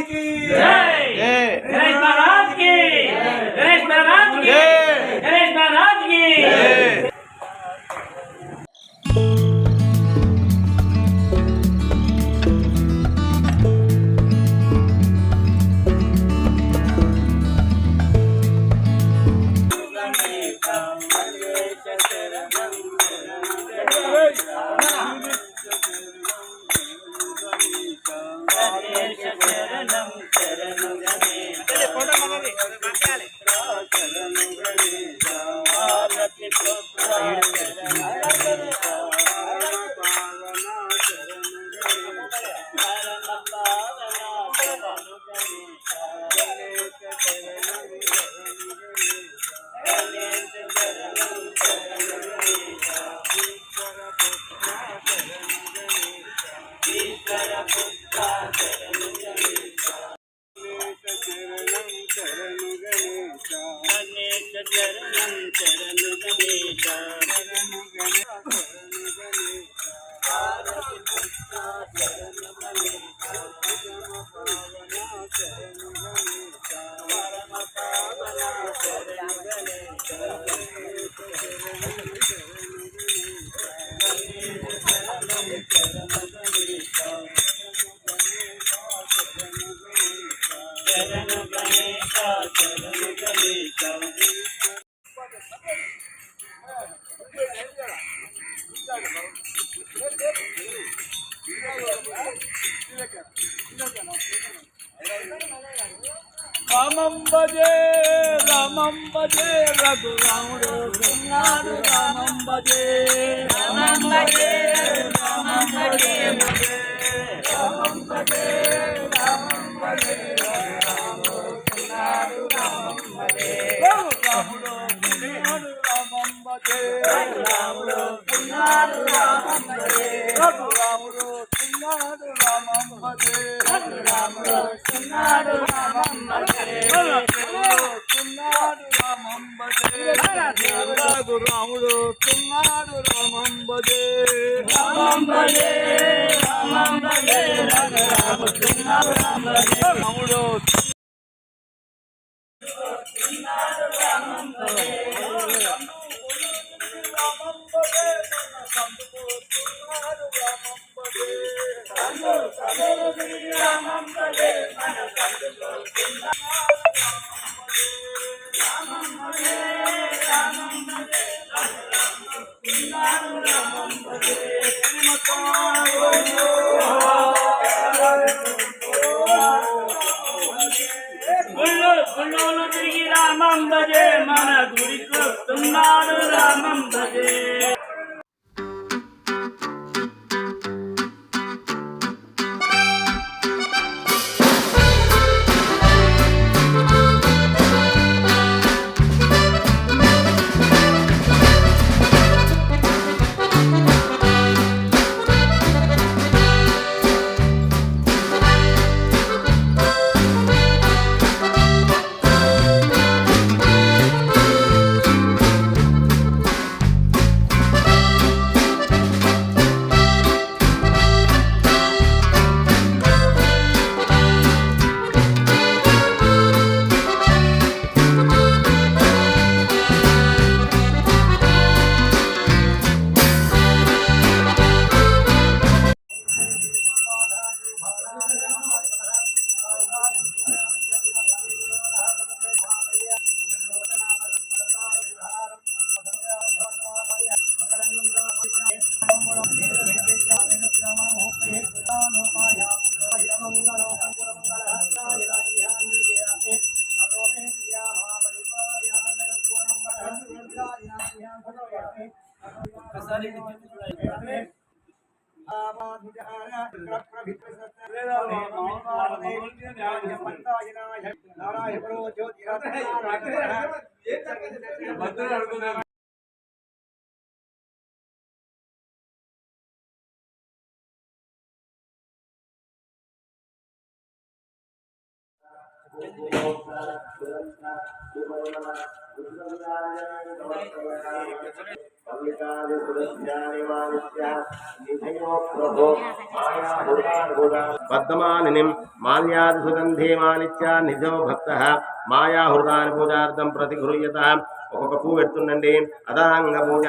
की जय, गणेश महाराज की, गणेश महाराज की, गणेश महाराज की। రామం భజే రఘురాముడు ఉన్నాడు రామం భజే రామం భజే రామం భజే రామం భజే రామం భజే రాముడు ఉన్నాడు రామం భజే రాముడు ఉన్నాడు రామం భజే రాముడు ఉన్నాడు రామం భజే రాముడు ఉన్నాడు రామం భజే రాముడు ఉన్నాడు రామం భజే రాముడు తున్నాడు రామం భజే రామం భజే రామం భజే రాముడు తున్నాడు రామం భజే రాముడు తున్నాడు రామం భజే రామం భజే తున్నాడు రామం భజే రామం భజే మన సందులో గుళ్ళోలు తిరిగి రామం భజే మన గుడికి వస్తున్నాడు రామం భజే పద్మానినిం మాల్యాది సుగంధేమానిత్య నిజో భక్త మాయాహృదాని పూజార్థం ప్రతిగృహ్యత. ఒక్కొక్క పువ్వు పెడుతుండండి. అదాంగ పూజ.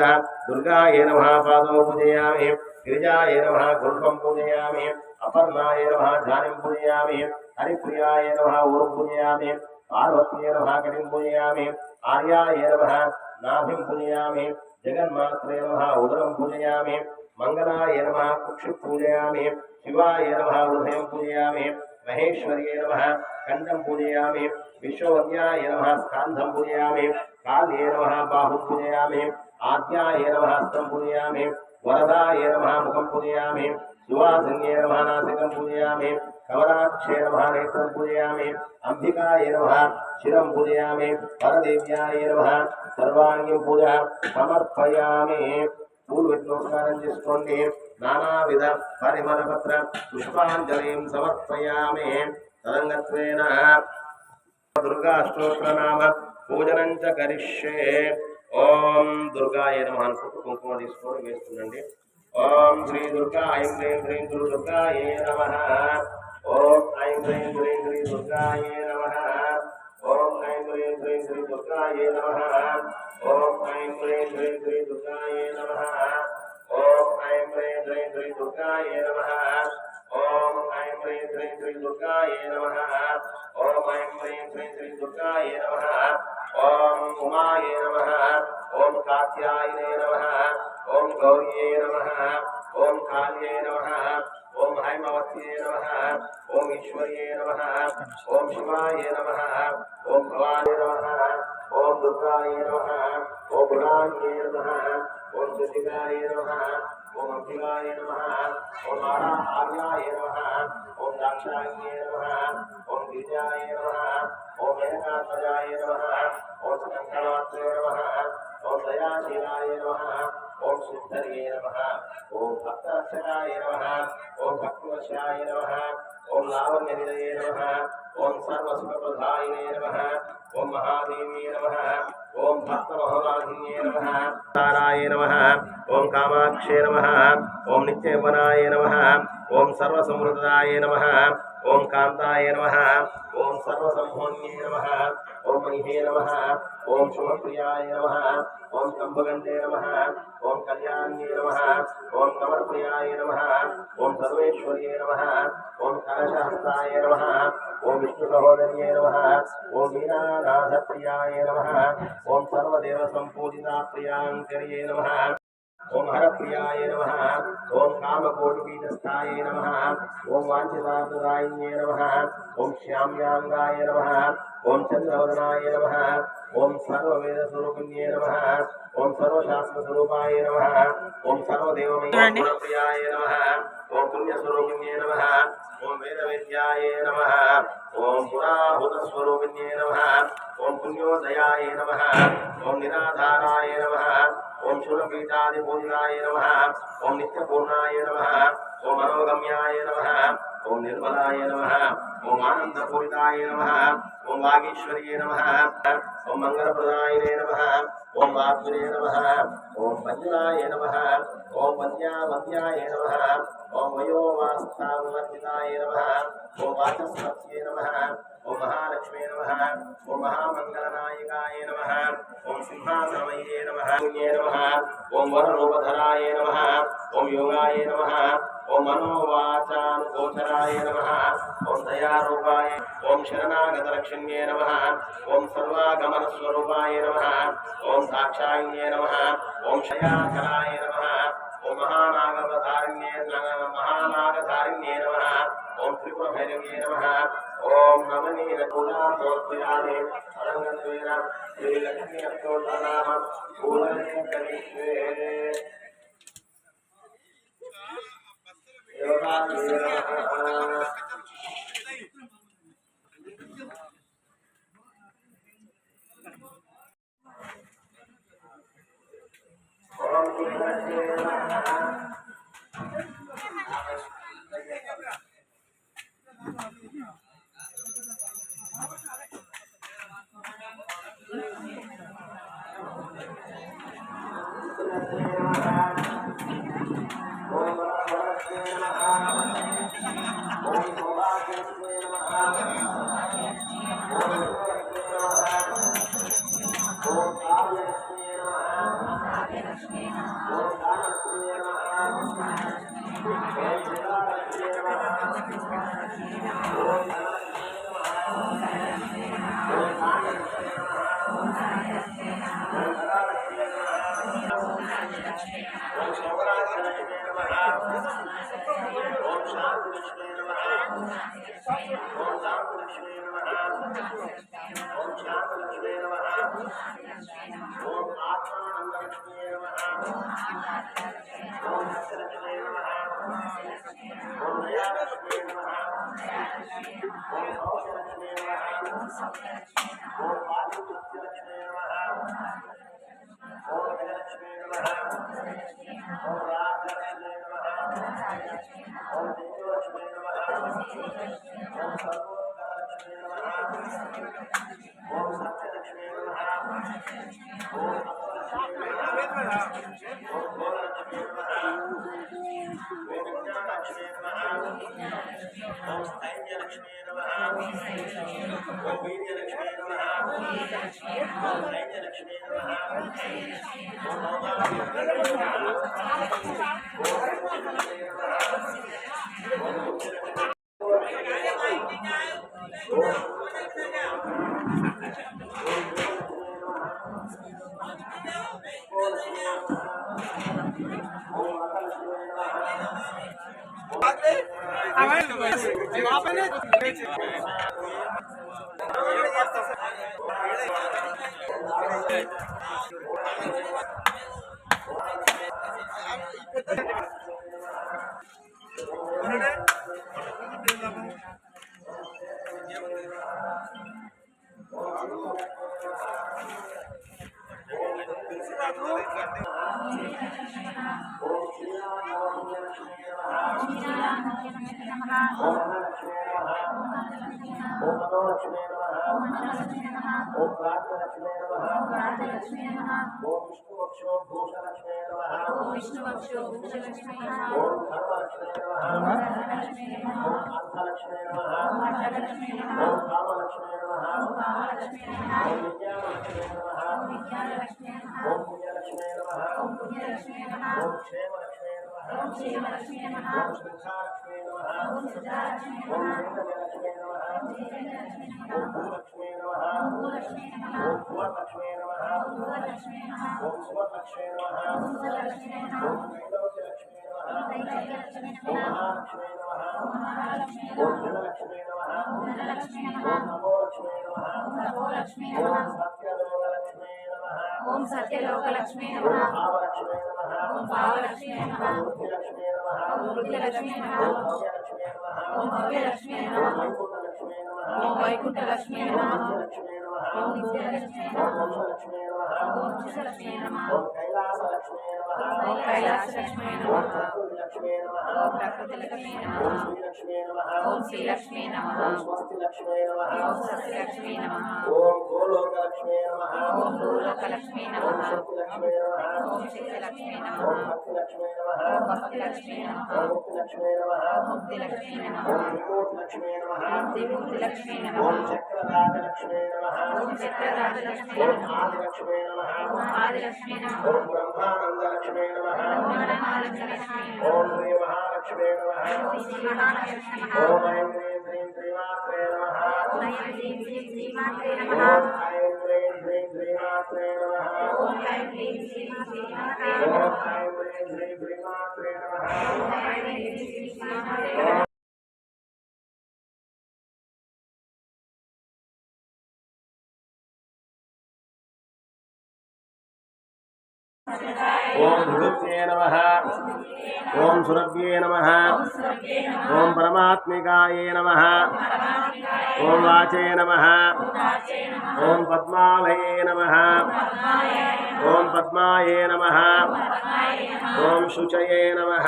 దుర్గాయ నమః పాదో పూజయామి. గిరిజాయ నమః గుల్పం పూజయామి. అపర్ణాయ నమః ధ్యానం పూజయామి. హరిప్రియాయ నమః ఊరు పూజయామి. పార్వత్యై నమః కటిం పూజయామి. ఆర్యాయ నమః నాభిం పూజయామి. జగన్మాత్రే నమః ఉదరం పూజయామి. మంగళాయ నమః కుక్షి పూజయామి. శివాయ నమః హృదయం పూజయామి. మహేశ్వర్యై నమః కంఠం పూజయామి. విశ్వవద్యాయ నమః స్కాంధం పూజయామి. కాళ్యై నమః బాహుం పూజయామి. ఆద్యాయ నమః హస్తం పూజయామి. వరదాయ నమః ముఖం పూజయామి. సువాసిన్యై నమః నాసికం పూజయామి. కమలాక్షే నమః నేత్రం పూజయామి. అంబికాయ నమః శిరం పూజయామి. పరదేవ్యాయ నమః సర్వాంగీం పూజ సమర్పయామి. పూలు పెట్టి నమస్కారం చేసుకోండి. నానావిధ పరిమళపత్ర పుష్పాంజలిం సమర్పయామి. తదంగత్వేన దుర్గా స్తోత్రనామ పూజనం చ కరిష్యే. ఓం దుర్గాయ నమః అనుకుంటూ కుంకుమ తీసుకొని వేస్తుండండి. ఓం శ్రీ దుర్గా ఐం హ్రీం హ్రీం గురు దుర్గాయే నమః. ఓం ఐం హ్రీం హ్రీం శ్రీ దుర్గాయే నమః. ఓం ఐం హ్రీం హ్రీం శ్రీ దుర్గాయే నమః. ఓం ఐం హ్రీం హ్రీం శ్రీ దుర్గాయే నమః. ఓం ఐం హ్రీం హ్రీం శ్రీ దుర్గాయే నమః. ఓం ఐం హ్రీం హ్రీం శ్రీ దుర్గాయే నమః. ఓం ఐం హ్రీం హ్రీం శ్రీ దుర్గాయే నమః. ఓం ఉమాయే నమః. ఓం కాత్యాయనే నమః. ఓం గౌర్యే నమః. ఓం కాళ్యే నమః. ఓం హైమవత్యే నమః. ఓం ఈశ్వర్యే నమః. ఓం శివాయ నమః. ఓం భవాయ నమః. ఓం దుర్గాయ నమః. ఓం గుణాన్యే నమః. ఓం శశిగాయ నమః. ఓం అంబికాయ నమః. ఓం ఆర్యాయ నమః. ఓం దాక్షాయణ్యే నమః. ఓం గిరిజాయ నమః. ఓం మేనకాత్మజాయ నమః. ఓం స్కంధమాత్రే నమః. ఓం దయాశీలాయ నమః. ఓం సిద్ధర్యే నమః. ఓం భక్తరక్షకాయ నమః. ఓం భక్తివశాయ నమః. ఓం లావణ్యనిలయే నమః. ఓం సర్వసుఖప్రదాయినే నమః. ఓం మహాదేవ్యే నమః. ఓం భక్తమహోరాధిన్యే నమః. తారాయ నమః. ఓం కామాక్షే నమః. ఓం నిత్యవనాయ నమః. ఓం సర్వసమృద్ధాయ నమః. ఓం కాంతాయ నమః. ఓం సర్వసంభోన్యే నమః. ఓం మణిహే నమః. ఓం శుభప్రియాయ నమః. ఓం కంభగండే నమః. ఓం కళ్యాణ్యే నమః. ఓం కమలప్రియాయ నమః. ఓం సర్వేశ్వర్యే నమః. ఓం కలశహస్తాయ నమః. ఓం విష్ణు సహోదర్యే నమః. ఓం వీణానాథప్రియాయ నమః. ఓం సర్వదేవ సంపూజితా ప్రియాంకర్యే నమః. ఓం హరప్రియాయ నమః. ఓం కామకోటిపీఠస్థాయ నమః. ఓం వాంఛితార్థదాయిన్యే నమః. ఓం శ్యామ్యాంగాయ నమః. ఓం చంద్రవదనాయ నమః. ఓం సర్వవేదస్వరూపిణ్యే నమః. ఓం సర్వశాస్త్రస్వరూపాయ నమః. ఓం సర్వదేవమయప్రియాయ నమః. ఓం పుణ్యస్వరూపిణ్యే నమః. ఓం వేదవేద్యాయ నమః. ఓం పురాహుతస్వరూపిణ్యే నమః. ఓం పుణ్యోదయాయ నమః. ఓం నిరాధారాయ నమః. ఓం శూలపీఠాదిపూజితాయ నమః. ఓం నిత్యపూర్ణాయ నమః. ఓం మనోగమ్యాయ నమః. ఓం నిర్మలాయ నమః. ఓం ఆనందపూరితాయ నమః. ఓం వాగీశ్వర్యే నమః. ఓం మంగళప్రదాయనే నమః. ఓం వాగ్గురే నమః. ఓం పంజరాయ నమః. ఓం వంద్యాయ నమః. ఓం వయోవాస్థావర్జితాయ నమః. ఓం వాచస్పత్యే నమః. ఓం మహాలక్ష్మే నమః. ఓం మహామంగళనాయకాయ నమః. ఓం సింహాసనమయే నమః. ఓం వరరూపధరాయ నమః. ఓం యోగాయ నమః. ఓం మనోవాచానుగోచరాయ నమః. ఓం దయారూపాయ. ఓం శరణాగతలక్ష్మ్యే నమః. ఓం సర్వాగమనస్వరూపాయ నమః. ఓం సాక్షాయణ్యే నమః. ఓం శయాకరాయ నమః. ఓం మహానాగధారిణ్యే నమః. ఓం త్రిపురభైరవ్యే నమః. ఓం నమనీయపూజామూర్తయామి. అనంగత్వేన శ్రీలక్ష్మీ అష్టోత్తరనామ పూజనం కరిష్యే. ओम सत्यलोकलक्ष्मी नमः ओम भावलक्ष्मी नमः ओम बुद्धिलक्ष्मी नमः ओम भव्यलक्ष्मी नमः ओम वैकुंठलक्ष्मी नमः ओम नित्यलक्ष्मी नमः ओम चित्रलक्ष्मी नमः ओम कैलासलक्ष्मी नमः ओम प्रकृतिलक्ष्मी नमः ओम श्रीलक्ष्मी नमः ओम स्वस्तिलक्ष्मी नमः ओम सत्यलक्ष्मी नमः ओम गोलोकलक्ष्मी नमः ओम गोलोकलक्ष्मी नमः ओम शक्तिलक्ष्मी नमः ओम भक्तिलक्ष्मी नमः ओम भक्तिलक्ष्मी नमः ओम मुक्तिलक्ष्मी नमः ओम मुक्तिलक्ष्मी नमः ओम त्रिमूर्तिलक्ष्मी नमः ओम त्रिमूर्तिलक्ष्मी नमः ओम चक्रराजलक्ष्मी नमः ओम चक्रराजलक्ष्मी नमः ओम आदिलक्ष्मी नमः ओम आदिलक्ष्मी नमः ओम ब्रह्मानंदलक्ष्मी नमः ओम ब्रह्मानंदलक्ष्मी नमः ओम श्री महालक्ष्मी नमः ओम श्री महालक्ष्मी नमः ओम ऐं ह्रीं श्रीं श्रीमात्रे नमः ओम ऐं ह्रीं श्रीं श्रीमात्रे नमः ओम ऐं ह्रीं श्रीं श्रीमात्रे नमः ओम ऐं ह्रीं श्रीं श्रीमात्रे नमः ओम ऐं ह्रीं श्रीं श्रीमात्रे नमः ओम ऐं ह्रीं श्रीं श्रीमात्रे नमः ओम विभूत्ये नमः ओम सुरभ्ये नमः ओम परमात्मिकाये नमः ओम वाचे नमः ओम पद्मालये नमः ओम पद्माये नमः ओम शुचये नमः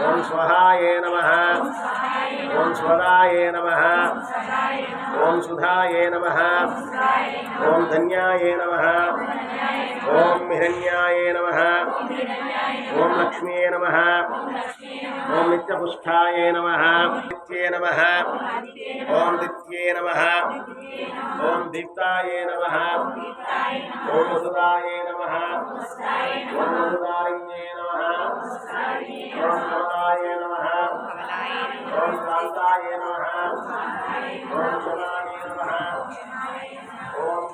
ओम स्वहाये नमः ओम स्वदाये नमः ओम सुधाये नमः ओम धन्याये नमः ओम हिरण्याये नमः ओम लक्ष्मीये नमः ओम नित्यपुष्ठाये नमः नित्ये नमः ओम दित्ये नमः ओम दीप्ताये नमः ओम वसुदाये नमः ओम वसुदाये नमः ओम कमलाये नमः ओम कांताये नमः ओम शनाये नमः ओम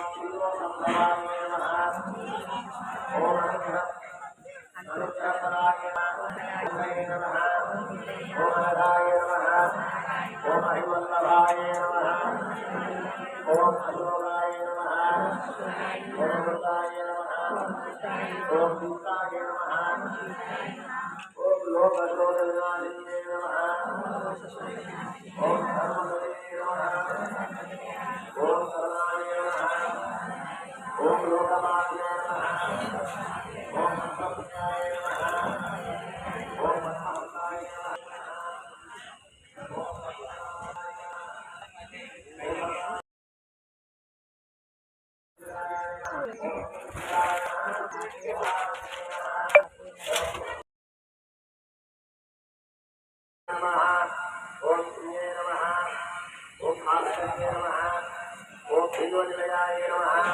क्षीरोसंभवाये नमः ओम अनुग्रहपराय नमः ओम अनघाय नमः ओम अहिवल्लभाय नमः ओम अशोकाय नमः ओम अमृताय नमः ओम सीताय नमः ओम लोकशोकविनाशिने नमः ओम धर्मपते नमः ఓం శ్రీయే నమః ఓం భాస్కర్యే నమః ఓం శ్రీయోజనయాయ నమః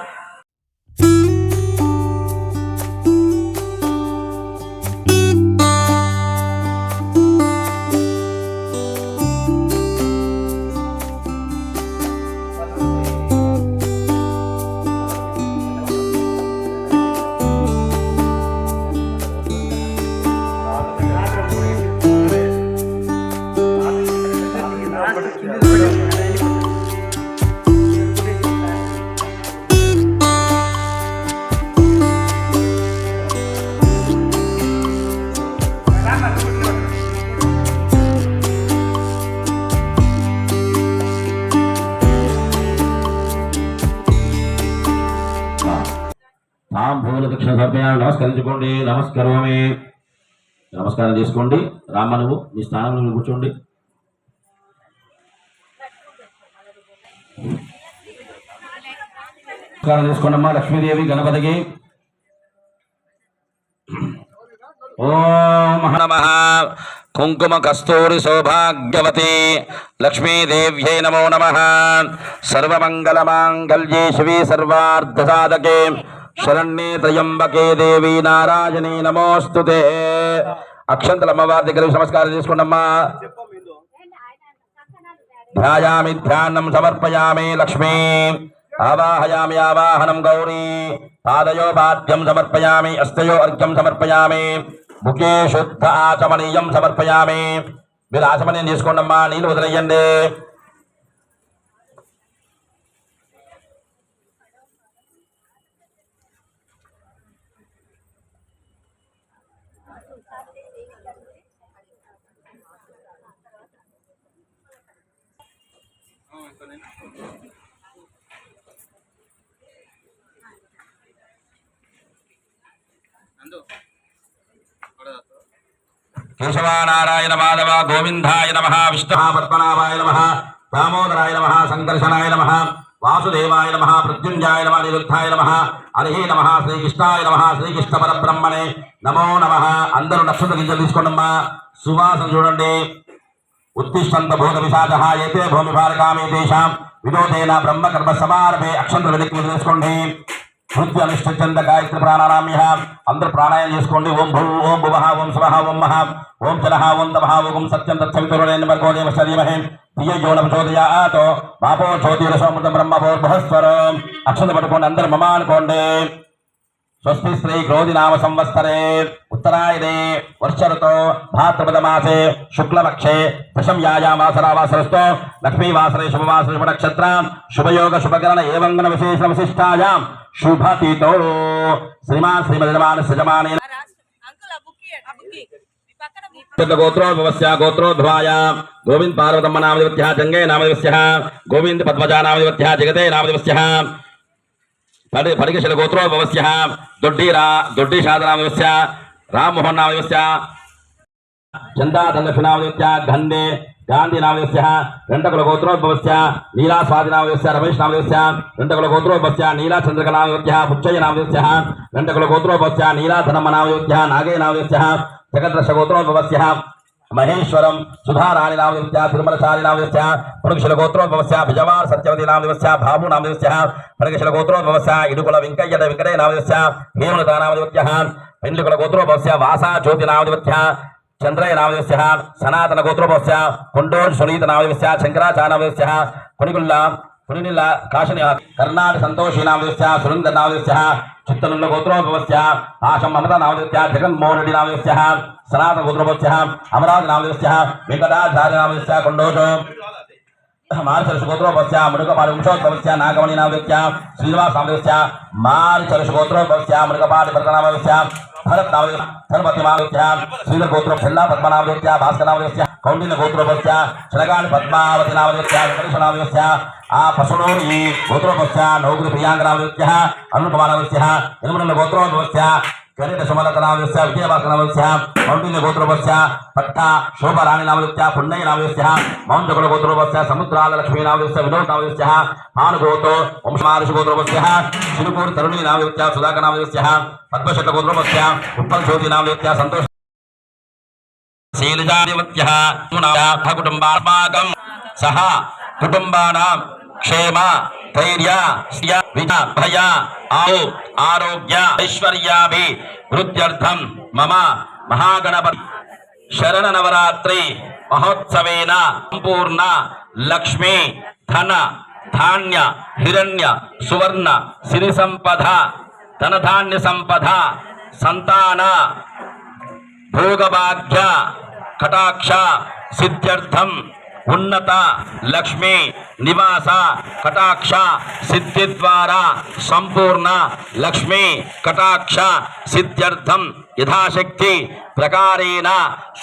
తాంబూల దక్షిణ సమర్పయామి. నమస్కరించుకోండి. నమస్కారమే. నమస్కారం చేసుకోండి. రామ్మ నువ్వు నీ స్థానంలో నువ్వు కూర్చోండి. నమస్కారం చేసుకోండమ్మా. లక్ష్మీదేవి గణపతికి ఓం నమః. కుంకుమ కస్తూరి సౌభాగ్యవతి లక్ష్మీదేవ్యై నమో నమః. సర్వమంగళమాంగళ్యే శివే సర్వార్థసాధకే శరణ్యే త్రయంబకే దేవి నారాయణీ నమోస్తుతే. అక్షంతల అమ్మవారి దగ్గర నమస్కారం చేసుకోండమ్మా. ధ్యాయామి ధ్యానం సమర్పయామి లక్ష్మీ. ఆవాహయామి ఆవాహనం గౌరీ. పాదయో పాద్యం సమర్పయామి. అస్తయో అర్ఘ్యం సమర్పయామి. ముఖే శుద్ధ ఆచమనీయం సమర్పయామి. మీరు ఆచమనీయం చేసుకోండమ్మా. నీళ్ళు వదిలేయండి. కేశవానారాయణ మాధవ గోవిందాయ నమః. విష్ణు పద్మనాభాయ నమః. దామోదరాయ నమః. సంకర్షణాయ నమః. వాసుదేవాయ నమః. ప్రత్యుంజాయ నమః. నిరుద్ధాయ నమః. హరి నమః. శ్రీకృష్ణాయ నమః. శ్రీకృష్ణ పరబ్రహ్మణే నమో నమః. అందరూ నక్షత్ర గింజలు తీసుకోండమ్మా. సువాసన చూడండి. ఉత్తిష్టంత భూత విశాఖ ఏతే భూమి భారకామే తేషాం వినోదేన బ్రహ్మకర్మ సమారభే. అక్షంతలు వెనక్కి తీసుకోండి. మృత్యు అనుష్ఠించంద గాయత్రి ప్రాణాయామ్య. అందరూ ప్రాణాయామం చేసుకోండి. ఓం భూ ఓం భువః ఓం స్వః ఓం మహ ఓం జనః ఓం తమః ఓం సత్యం తత్సవితుర్వరేణ్యమర్గో దేవస్య ధీమహి ధియో యో న ప్రచోదయాత్. మాపో జ్యోతిరసోమృతం బ్రహ్మభూర్భువస్వరం. అక్షంత పట్టుకోండి. అందరూ మమ అనుకోండి. స్వస్తి శ్రీ క్రోధి నామ సంవత్సరే ఉత్తరాయణే వర్ష ఋతో భాద్రపద మాసే శుక్లపక్షే దశమ్యాయామాసరావాసరస్తో లక్ష్మీవాసరే శుభవాసర శుభ నక్షత్ర శుభయోగ శుభకరణ ఏవంగన విశేష విశిష్టాయాం శుభతితో శ్రీమాన్ శ్రీమదమాన సజమానే గోత్రోద్భవస్య గోత్రోద్భవాయ గోవింద్ పార్వతమ్మ నామదేవత్యః జంగే నామదేవస్యః గోవింద్ పద్మజా నామదేవత్యః జగతే నామదేవస్యః పరిగశల గోత్రోద్భవస్య దొడ్డి శాదనామదేవస్య రామ్మోహన్ నామదేవస్య చందాధనలక్ష్మీనామదేవస్య గంధే గాంధీ నామదేవస్య రెండకుల గోత్రోద్భవస్య నీలా స్వాతి నామదేవస్య రమేష్ నామదేవస్య రెండకుల గోత్రోద్భవస్య నీలా చంద్రక నామదేవస్య పుచ్చయ్య నామదేవస్య రెండకుల గోత్రోద్భవస్య నీలా ధనమ్మ నామదేవస్య నాగే నామదేవస్య జగద్రక్ష గోత్రోద్భవస్య మహేశ్వరం సుధారాణి నామదేవస్య తిరుమలచారి నామదేవస్య పురుషుల గోత్రోద్భవస్య బిజవార్ సత్యవతి నామదేవస్య బాబు నామదేవస్య పరగశల గోత్రోద్భవస్య ఇడుకుల వెంకయ్య వెంకటే నామదేవస్య హేమలత నామదేవస్య పెండ్లికుల గోత్రోద్భవస్య వాసా జ్యోతి నామదేవస్య చంద్రయ నామదేవస్య సనాతన గోత్రోద్భవస్య కొండోన్ సునీత నామదేవస్య శంకరాచార్య నామదేవస్య పునినిల్ల కాశని కర్ణాటక సంతోషి నామదేవస్య సురేంద్ర నామదేవస్య చిత్తనుల గోత్రోద్భవస్య ఆశం మమత నామదేవస్య జగన్మోహన్ రెడ్డి నామదేవస్య సనాతన గోత్రోద్భవస్య అమరావతి నామదేవస్య వెంకటాచార్య నామదేవస్య కొండోజు మారిచరసు గోత్రోద్భవస్య మృగపాటి వంశోద్భవస్య నాగమణి నామదేవస్య శ్రీనివాస నామదేవస్య మారిచరసు గోత్రోద్భవస్య మృగపాటి భరత నామదేవస్య భరత్ నామదేవస్య ధర్మతి నామదేవస్య శ్రీధర్ గోత్రం చెల్లా పద్మ నామదేవస్య భాస్కర్ నామదేవస్య కౌండిన్య గోత్రోద్భవస్య శనగాని పద్మావతి నామదేవస్య వెంకటేశ నామదేవస్య ఆ పశునూరి గోత్రోద్భవస్య నౌగురి ప్రియాంక నామదేవస్య అరుణకుమార్ నామదేవస్య యనమల గోత్రోద్భవస్య कलित सुमलतनामस्य विजयवासनामस्य मौण्डिल्य गोत्रोपस्य पट्टा शोभराणिनामस्य पुण्यनामस्य मौञ्जकुल गोत्रोपस्य समुद्रालक्ष्मीनामस्य विनोदनामस्य भानुगोतो वंशमारुष गोत्रोपस्य शिरुपूर तरुणीनामस्य सुधाकरनामस्य पद्मशत गोत्रोपस्य उत्पलज्योतिनामस्य संतोष शीलजादिवत्यः कुटुम्बात्माकं सह कुटुम्बानां क्षेम धैर्य भय आरोग्य ऐश्वर्याभि वृद्ध्यर्थं मम महागणपति शरण नवरात्रि महोत्सवेन संपूर्ण लक्ष्मी धन धान्य हिरण्य सुवर्ण सिरि संपदा धन धान्य संपदा संतान भोगभाग्य कटाक्ष सिद्ध्यर्थम उन्नत लक्ष्मी निवास कटाक्ष सिद्धि द्वारा संपूर्ण लक्ष्मी कटाक्ष सिद्ध्यर्थम यथाशक्ति प्रकारेण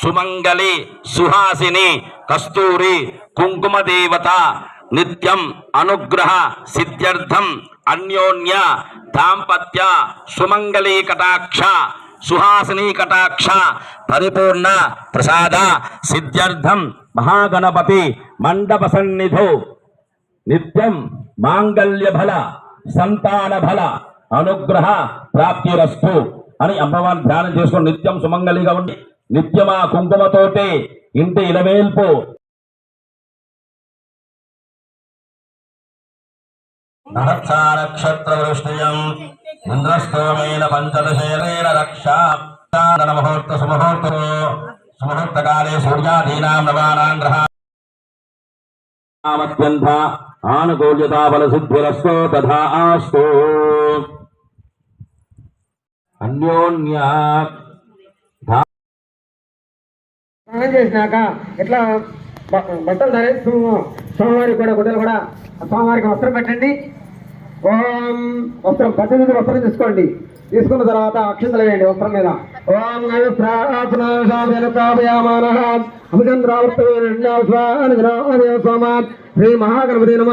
सुमंगली सुहासिनी कस्तूरी कुंकुम देवता नित्यं अनुग्रह सिद्ध्यर्थम अन्योन्य दाम्पत्य सुमंगली कटाक्ष सुहासिनी कटाक्ष परिपूर्ण प्रसाद सिद्ध्यर्थम महागणपति मंडप सन्निधौ नित्यं मांगल्य फल संतान फल अनुग्रह प्राप्तिरस्तु అని అమ్మవారిని ధ్యానం చేసుకొని నిత్యం సుమంగళిగా ఉండి నిత్యమా కుంకుమతోటి ఇంటి ఇలవేల్పు నక్షత్ర వృష్టియం ఇంద్రస్తోమేన పంచదశేన రక్షా ముహూర్త సుముహూర్త కాలే సూర్యాదీనాం నవానాం గ్రహామత్యంత ఆనుకూల్యతా బల సిద్ధిరస్తో తథా ఆస్తు అన్యోన్య స్నానం చేసినాక ఇట్లా బట్టలు ధరేసి సోమవారికి కూడా గుడ్డలు కూడా సోమవారికి వస్త్రం పెట్టండి. ఓం వస్త్రం 18 వస్త్రం తీసుకోండి. తీసుకున్న తర్వాత అక్షంతలు వేయండి వస్త్రం మీద. ఓం శ్రీ మహాగణపతి నమ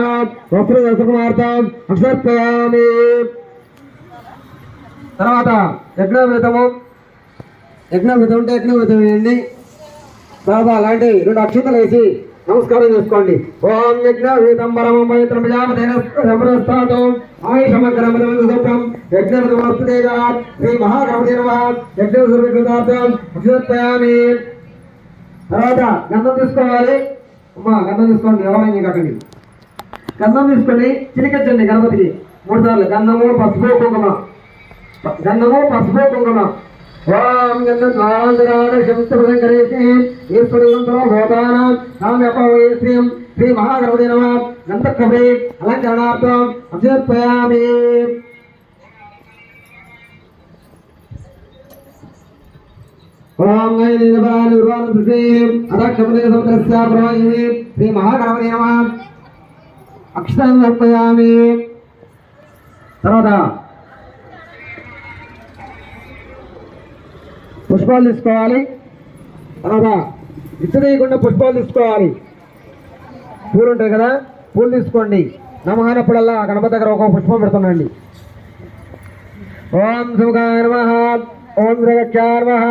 వస్త్రకుమార్తం అక్షర్పయామి. తర్వాత యజ్ఞామృతం ఉంటే యజ్ఞామృతం వేయండి. తర్వాత అలాంటి 2 అక్షంతలు వేసి నమస్కారం చేసుకోండి. ఓం యజ్ఞామృతం పరమం పవిత్రం ప్రజాపతి ఆయుషమగ్రమం యజ్ఞమృతేజ శ్రీ మహాగణపతి నమ యజ్ఞార్థం అక్షర్పయామి. తర్వాత గంధం తీసుకోవాలి. అమ్మా గంధం తీసుకోండి. ఎవరైనా కాకండి. గంధం తీసుకొని చిలికెచ్చండి గణపతికి 3 సార్లు. గంధము పసుపు కుంకుమ. ఓం శ్రీ మహాగణపతి నమ గంధకవే అలంకరణార్థం అభ్యర్పయామి. ఓం శ్రీ మహాగణపతి నమ అక్షరం సమర్పయామి. తర్వాత పుష్పాలు తీసుకోవాలి. తర్వాత ఇతరేయకుండా పుష్పాలు తీసుకోవాలి. పూలు ఉంటాయి కదా, పూలు తీసుకోండి. నమహానప్పుడల్లా గణపతి దగ్గర ఒక పుష్పం పెడుతుండండి. ఓం సుముఖాయ నమః, ఓం శ్రీరక్షాయ నమః,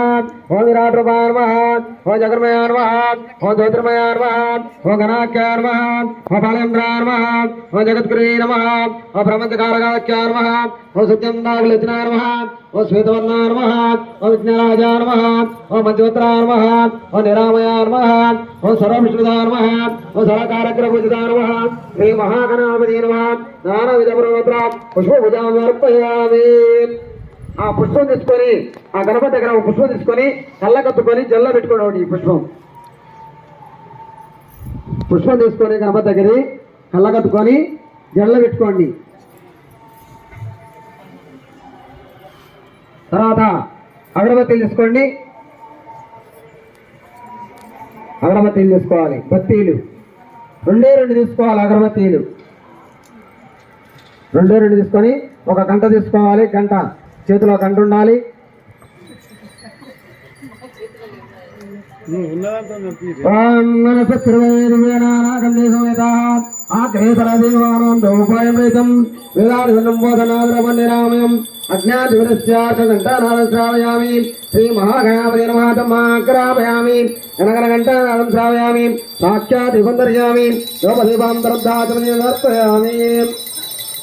ఓం విరాట్రూపాయ నమః, ఓం జగన్మయాయ నమః, ఓం జ్యోతిర్మయాయ నమః, ఓం గణాఖ్యాయ నమః, ఓం ఫలేంద్రాయ నమః, ఓం జగద్గురే నమః, ఓం బ్రహ్మకారకాఖ్యాయ నమః, ఓం సత్యందాగలచనాయ నమః, ఓం శ్వేతవర్ణాయ నమః, ఓం విజ్ఞానాయ నమః, ఓం పంచవత్రాయ నమః, ఓం నిరామయాయ నమః, ఓం సర్వవిష్ణుదాయ నమః, ఓం సర్వకారగ్రహపూజితాయ నమః, శ్రీ మహాగణాధిపతి నమః. నానావిధ పుష్పభుజాం సమర్పయామి. ఆ పుష్పం తీసుకొని ఆ గణపతి దగ్గర ఒక పుష్పం తీసుకొని కళ్ళకత్తుకొని జల్ల పెట్టుకోండి. ఒకటి పుష్పం తీసుకొని గణపతి దగ్గర కళ్ళకత్తుకొని జల్ల పెట్టుకోండి. తర్వాత అగరబత్తీలు తీసుకోండి. అగరబత్తీలు తీసుకోవాలి. బత్తీలు 2 తీసుకోవాలి. అగరబత్తీలు 2 తీసుకొని ఒక గంట తీసుకోవాలి. గంట చేతిలో గంట ఉండాలి. अज्ञातिवरस्यार्थघण्टानादं श्रावयामि श्रीमहागणापते नमः तमाग्रापयामि गणगणघण्टानादं श्रावयामि साक्षात् दीपं दर्शयामि लोपदीपं दर्पयामि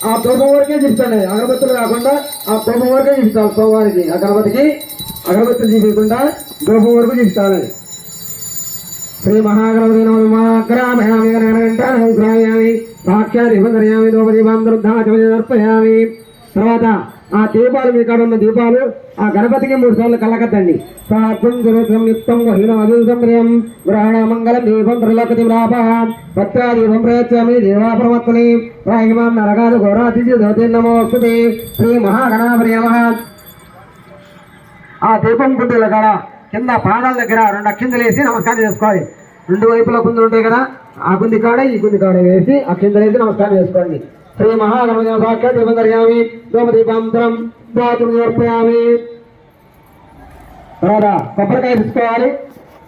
ఆ ధూపం వరకే చూపిస్తాండి అగరబత్తులు కాకుండా ఆ ధూపం వరకే చూపిస్తాను స్వామివారికి అగరబత్తికి అగరబత్తులు చూపించకుండా ధూపం వరకు చూపిస్తానని శ్రీ మహాగణపతి నమః గణగణఘంటానాదం శ్రావయామి సాక్షాత్ దీపం దర్శయామి లోపదీపం దర్పయామి తర్వాత ఆ దీపాలు మీ కాడ ఉన్న దీపాలు ఆ గణపతికి 3 సార్లు కళ్ళకద్దండి సాత్వం సంయుక్తం వహీనం అభిసంప్రియం గ్రహణ మంగళం దీపం త్రిలోకతిరాప పత్రాదీపం ప్రయచ్చామి దేవాపరమత్మని రాహిమాం నరకాదు ఘోరాతిథి నమోస్తుతే శ్రీ మహాగణాపతి నమః. ఆ దీపం కుండల కాడ కింద పాదాల దగ్గర 2 అక్షింతలు వేసి నమస్కారం చేసుకోవాలి. 2 వైపుల కుందులు ఉంటాయి కదా, ఆ కుంది కాడ ఈ కుంది కాడ వేసి అక్షింతలు వేసి నమస్కారం చేసుకోండి. శ్రీ మహాగణపతి సాక్షాత్ దీపం దర్శయామి ధూపదీపాంతరం సమర్పయామి. తర్వాత కొబ్బరికాయ తీసుకోవాలి.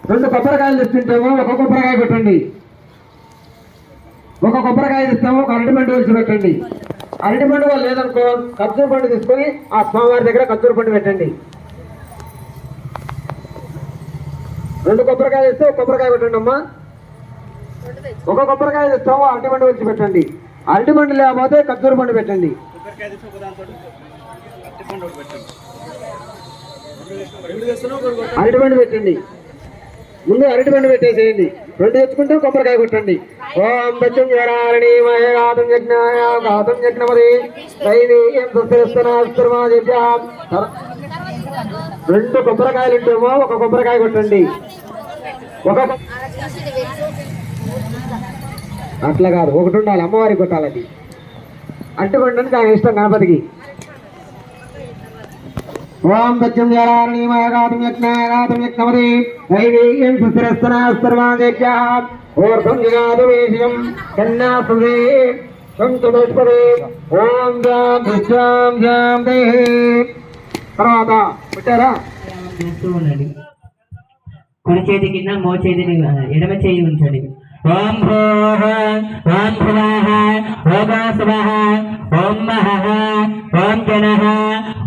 2 కొబ్బరికాయలు తెచ్చుంటాము, 1 కొబ్బరికాయ పెట్టండి. 1 కొబ్బరికాయ తెస్తాము, 1 అరటిపండు వచ్చి పెట్టండి. అరటిపండు లేదనుకో ఖర్జూర పండు తీసుకొని ఆ స్వామివారి దగ్గర ఖర్జూర పండు పెట్టండి. 2 కొబ్బరికాయ తెస్తే 1 కొబ్బరికాయ పెట్టండి అమ్మా. 1 కొబ్బరికాయ తెస్తాము, అరటిపండు వచ్చి పెట్టండి. అరటిపండు లేకపోతే ఖర్జూర పండు పెట్టండి. అరటిపండు పెట్టండి. ముందు అరటిపండు పెట్టేసేయండి. 2 తెచ్చుకుంటే కొబ్బరికాయ కొట్టండి. ఓం బచ్చం జ్వరారణి మహేగాతం యజ్ఞాయ గాతం యజ్ఞపది దైవీయం సుస్థిరస్తనాస్తర్మాదిభ్య. 2 కొబ్బరికాయలు ఉంటేమో 1 కొబ్బరికాయ కొట్టండి. అట్లా కాదు, 1 ఉండాలి, అమ్మవారికి కొట్టాలి. అరటిపండు ఆయన ఇష్టం గణపతికి. ఓం సత్యం జరారణి మయగాతం యజ్ఞాయాగాతం యజ్ఞమది దైవీయం సుస్థిరస్తనాస్తర్మాదిభ్య. ఓర్ధం జగాదవేశం కన్యాసుదే సంతుష్పదే. ఓం జాం జాం దేహి. తర్వాత పెట్టారా? చేస్తూ ఉండండి. కుడి చేతి కింద మో చేతిని ఎడమ చేయి ఉంచండి. ఓం భూః ఓం భువః ఓం స్వః ఓం మహః ఓం జనః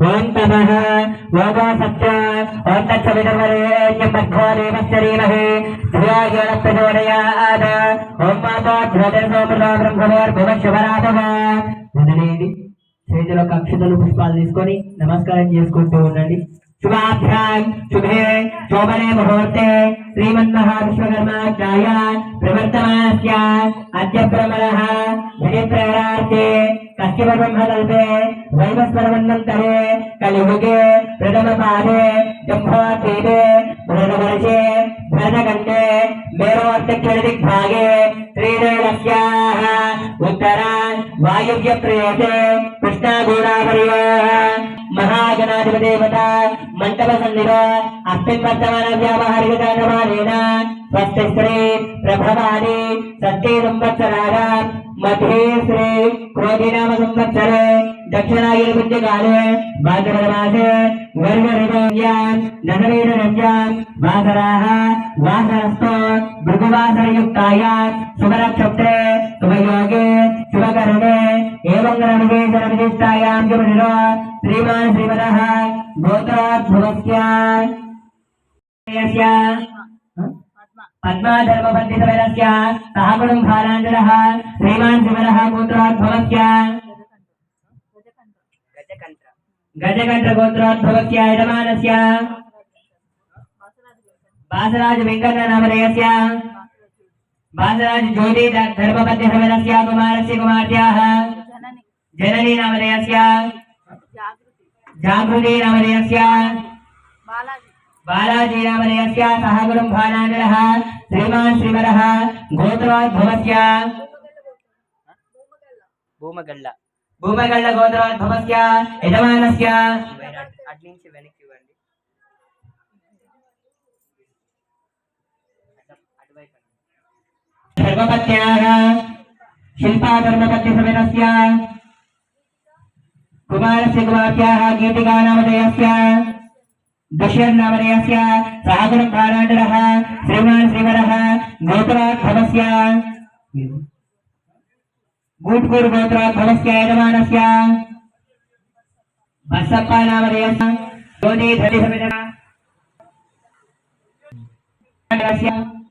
ఓం తపః ఓం సత్య ఓం తత్సవితుర్వరేణ్యం భర్గో దేవస్య ధీమహి ధియో యో నః ప్రచోదయాత్. ఓం మాతా ధ్రువదర్శోమృతా బ్రహ్మవోర్భువశుభరాధవ. వదలేయండి. చేతిలో అక్షతలు పుష్పాలు తీసుకొని నమస్కారం చేసుకుంటూ ఉండండి. शुभाभ्यां शुभे शोभने मुहूर्ते श्रीमन्महाविश्वकर्माज्ञाय प्रवर्तमानस्य अद्य ब्रह्मणः धनिप्रेरणार्थे कश्यप ब्रह्मकल्पे वैवस्वरमन्वन्तरे कलियुगे प्रथमपादे जम्भोद्वीपे भरतवर्षे भरतखण्डे मेरोर्दक्षिणदिग्भागे श्रीशैलस्याः उत्तरा वायुव्यप्रदेशे कृष्णागोदावरयोः महागणाधिपदेवता मंडप सन्निधो अस्मिन् वर्तमान व्यावहारिकताण्डवानेन स्वस्ति श्री प्रभवादि सत्ये संवत्सराः मध्ये श्री क्रोधिनाम संवत्सरे दक्षिणायनपुण्यकाले भाद्रपदमासे वर्षऋतुव्यां दशमीनरञ्जां वासराः वासरस्तो भृगुवासरयुक्तायां शुभनक्षत्रे शुभयोगे शुभकरणे एवं रणविशेषणविशिष्टायां शुभनिरो श्रीमान् श्रीमदः गोत्रोद्भवस्य पद्माधर्मपण्डितवरस्य सहगुणं भाराञ्जलः श्रीमान् श्रीमदः गोत्रोद्भवस्य गजकण्ठगोत्रोद्भवस्य यजमानस्य वासराज वेङ्कटनामधेयस्य वासराज ज्योति धर्मपण्डितवरस्य कुमारस्य कुमार्त्याः जननी नामधेयस्य जागृति नामधेयस्य बालाजी नामधेयस्य सहगुणं भाराञ्जलः श्रीमान् श्रीमदः गोत्रोद्भवस्य भूमगल्ल गोत्रोद्भवस्य यजमानस्य धर्मपत्न्याः शिल्पा धर्मपत्निसमेतस्य कुमारस्य कुमार्त्याः गीतिका नामधेयस्य दुष्यन् नामधेयस्य सहगुणं भाराञ्जलः श्रीमान् श्रीमदः गोत्रोद्भवस्य गूट्कूर् गोत्रोद्भवस्य यजमानस्य बसप्प नामधेयस्य ज्योति धरिसमितः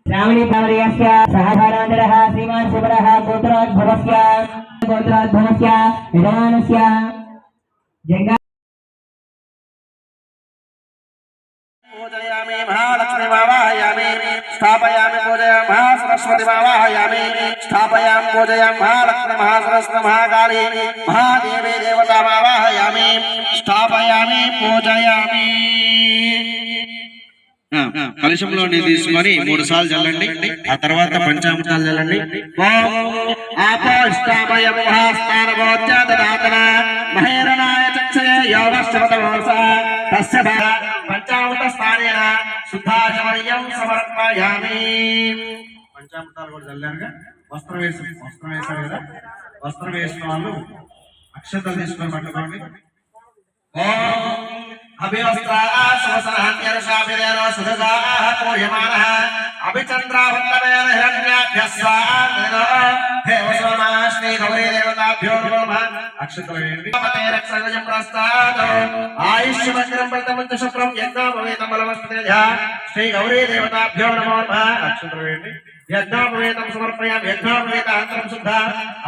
श्रावणी नामधेयस्य सहधारान्तरः श्रीमान् सुबरः गोत्रोद्भवस्य विधानस्य जङ्गा पूजयामि महालक्ष्मी वावाहयामि स्थापयामि पूजयामि महासरस्वती वावाहयामि स्थापयामि पूजयामि महालक्ष्मी महासरस्वती महाकाली महादेवी देवता वावाहयामि स्थापयामि पूजयामि కలశంలో తీసుకొని 3 సార్లు చల్లండి ఆ తర్వాత పంచామృతాలు చల్లండి ఓం ఆపోష్టామయ మహాస్థాన గోత్యాదనాతన మహేరణాయ చక్షయ యోగశ్చవతమోస తస్య పంచామృత స్థానేన శుద్ధాచమయం సమర్పయామి పంచామృతాలు కూడా చల్లారుగా వస్త్రం వేసారు కదా వస్త్రం వేసిన వాళ్ళు అక్షతలు తీసుకొని పట్టుకోండి ఓం अभिवस्त्राः स्वसनहत्यर्षाभिरेनो सुदगाः पूयमानः अभिचन्द्रावृत्तमेन हिरण्याभ्यः स्वाहा देवसोमा श्री गौरी देवताभ्यो नमः अक्षतमेन रक्षगजं प्रस्तादो आयुष्यवज्रं प्रतमञ्च शुक्रं यज्ञोपवेतमलमस्तेजः श्री गौरी देवताभ्यो नमो नमः अक्षतमेन यज्ञोपवेतं समर्पयामि यज्ञोपवेतान्तरं शुद्ध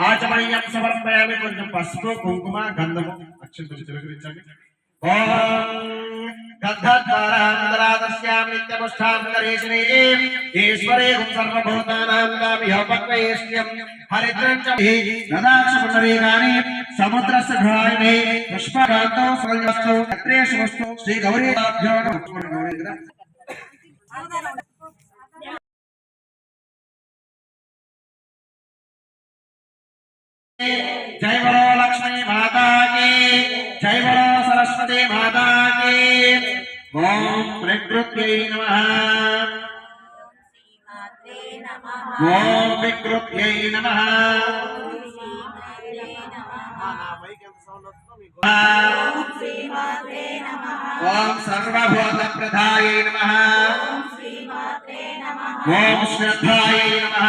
आचमनीयं समर्पयामि కొంచెం పసుపు కుంకుమ గంధము అక్షతలు చిలకరించండి ओम गन्धद्वारान्तरादस्यां नित्यपुष्ठां करेश्वरी ईश्वरे सर्वभूतानां काव्योपक्वयेष्यं हरिद्रं च ददाक्षपुण्डरीकानि समुद्रस्य घ्रायिणे पुष्पकान्तौ सर्वस्तु अत्रेषु वस्तु श्री गौरीभ्यो नमः जय बोलो लक्ष्मी माता की जय बोलो सरस्वती माता की ओम प्रकृत्यै नमः ओम विकृत्यै नमः ओम सर्वभूत प्रदायै नमः ओम श्रद्धायै नमः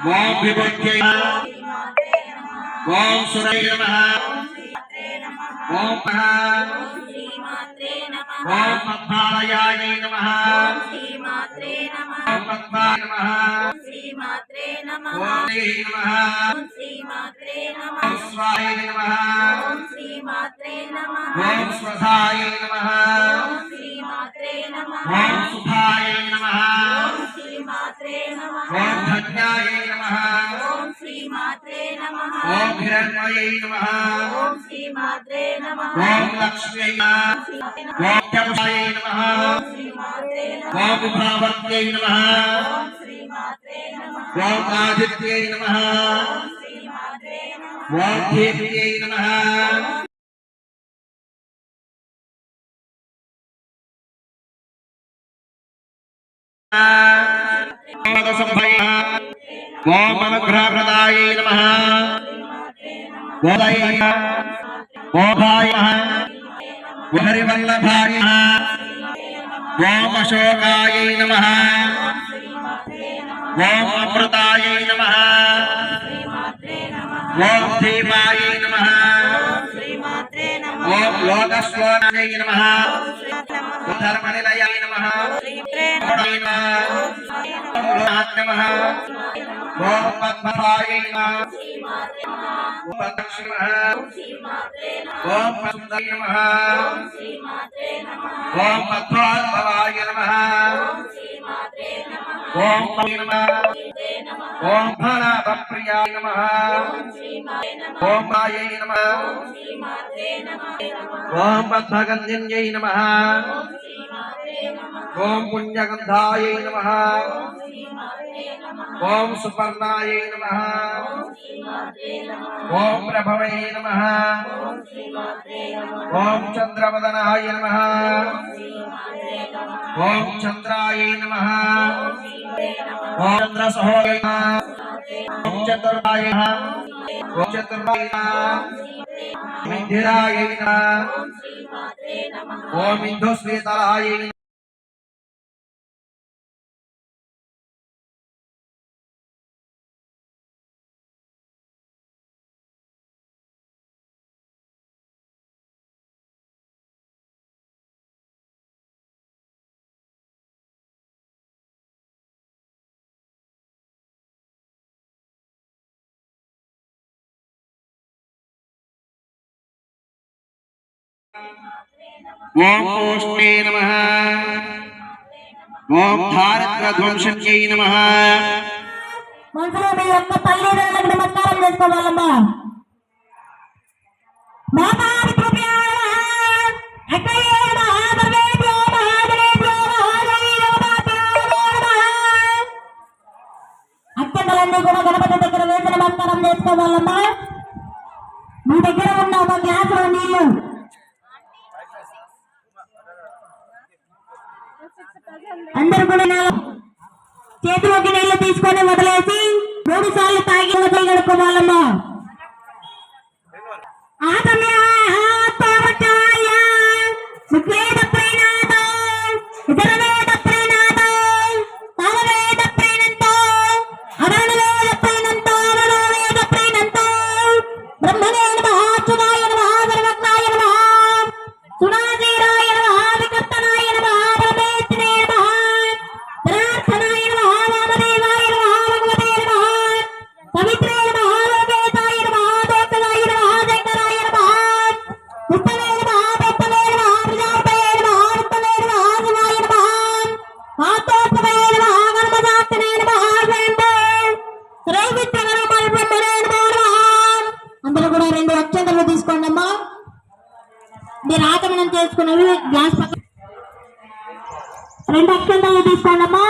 ओम विभुत्यै ओम सुरै नमः ओम ओम पद्मालयायै नमः ओम पद्माय नमः ओम देहि नमः ओम स्वाहाय नमः ओम स्वधाय नमः ओम सुधाय नमः ओम धन्याय नमः ओम हिरण्मयै नमः ओम लक्ष्म्यै नमः ओम चमुषायै नमः ओम विभावर्त्यै नमः ओम आदित्यै नमः ओम देव्यै नमः ओम अनुग्रहप्रदायै नमः गोदाय ओभाय नमः हरिवल्लभाय नमः ओम अशोकायै नमः ओम अमृतायै नमः ओम धीमायै नमः ओम लोकस्वनायै नमः धर्मनिलयाय नमः नमः ओम पद्मभायै नमः ओम पद्मश्री ओम सुंदरी नमः ओम पद्मोद्भवाय नमः ओम नमः ओम फलाप्रियाय नमः ओम मायै नमः ओम पद्मगन्धिन्यै नमः ओम पुण्यगन्धायै नमः ओम सुपर्णायै नमः ओम प्रभवे नमः ओम चंद्रवदनाय नमः ओम चंद्रायै नमः ओम चंद्रसहोय नमः ओम चतुर्भाय नमः ओम चतुर्भाय नमः इंदिरायै नमः ओम इंदुश्रीतलायै ఓం పోష్ణే నమః ఓం ధారత్రధ్వంసన్యై నమః మనసులో మీ యొక్క తల్లిదండ్రులకు నమస్కారం చేసుకోవాలమ్మా. మాతాది కృపయా అక్కయ్యే మహాదేవ్యో మహాదేవ్యో మహాదేవ్యో మాతాయో అక్కలన్నీ కూడా గణపతి దగ్గర వేసి నమస్కారం చేసుకోవాలమ్మా. మీ దగ్గర ఉన్న ఒక గ్లాసులో నీళ్లు అందరూ కూడా చేతిలోకి నీళ్లు తీసుకొని వదిలేసి 3 సార్లు తాగి వదిలిగడుకోవాలమ్మా. అందరూ కూడా 2 అక్షంతలు తీసుకోండి అమ్మా. మీరు ఆగమనం చేసుకున్నవి గ్లాస్ 2 అక్షంతలు తీసుకోండి అమ్మా.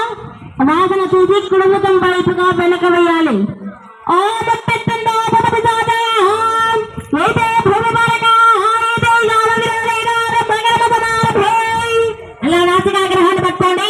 వాసన చూసి కుడుముఖం వైపుగా వెనక వేయాలి. అలా నాసికాగ్రహాన్ని పట్టుకోండి.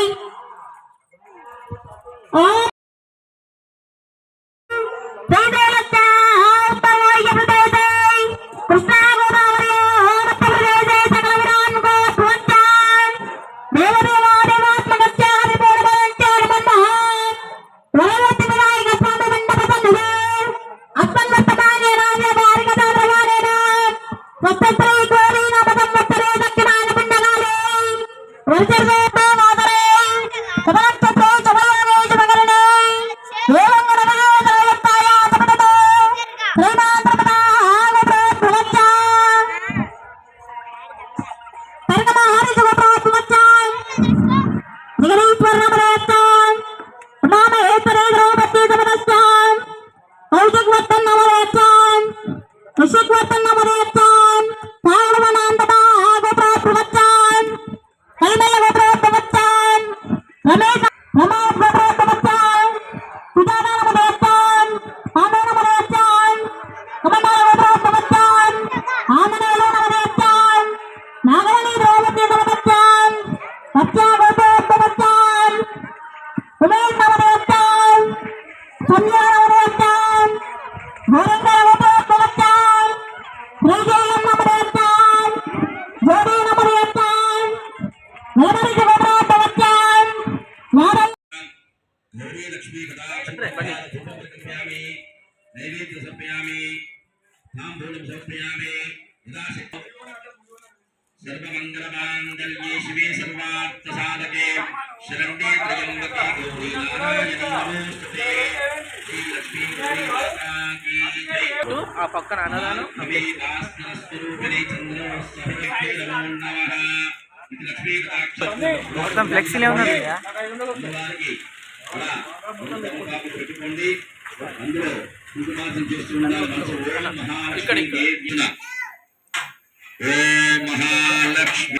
सर्वमंगलमांगल्ये शिवे सर्वार्थसाधके शरण्ये त्र्यंबके गौरी नारायणी नमोस्तुते श्री लक्ष्मी गौरी माता की जय। आ पक्कन अनदानु हमे भास्करस्वरूपिणे चंद्रमस्सहके नमो नमः। इति लक्ष्मी कटाक्ष మొత్తం ఫ్లెక్సీలే ఉన్నది అమ్మవారికి అలా బాబు పెట్టుకోండి. అందులో కుంకుమార్చన చేస్తూ ఉండాలి. మనసు ఓం మహాలక్ష్మి ఓం మహాలక్ష్మి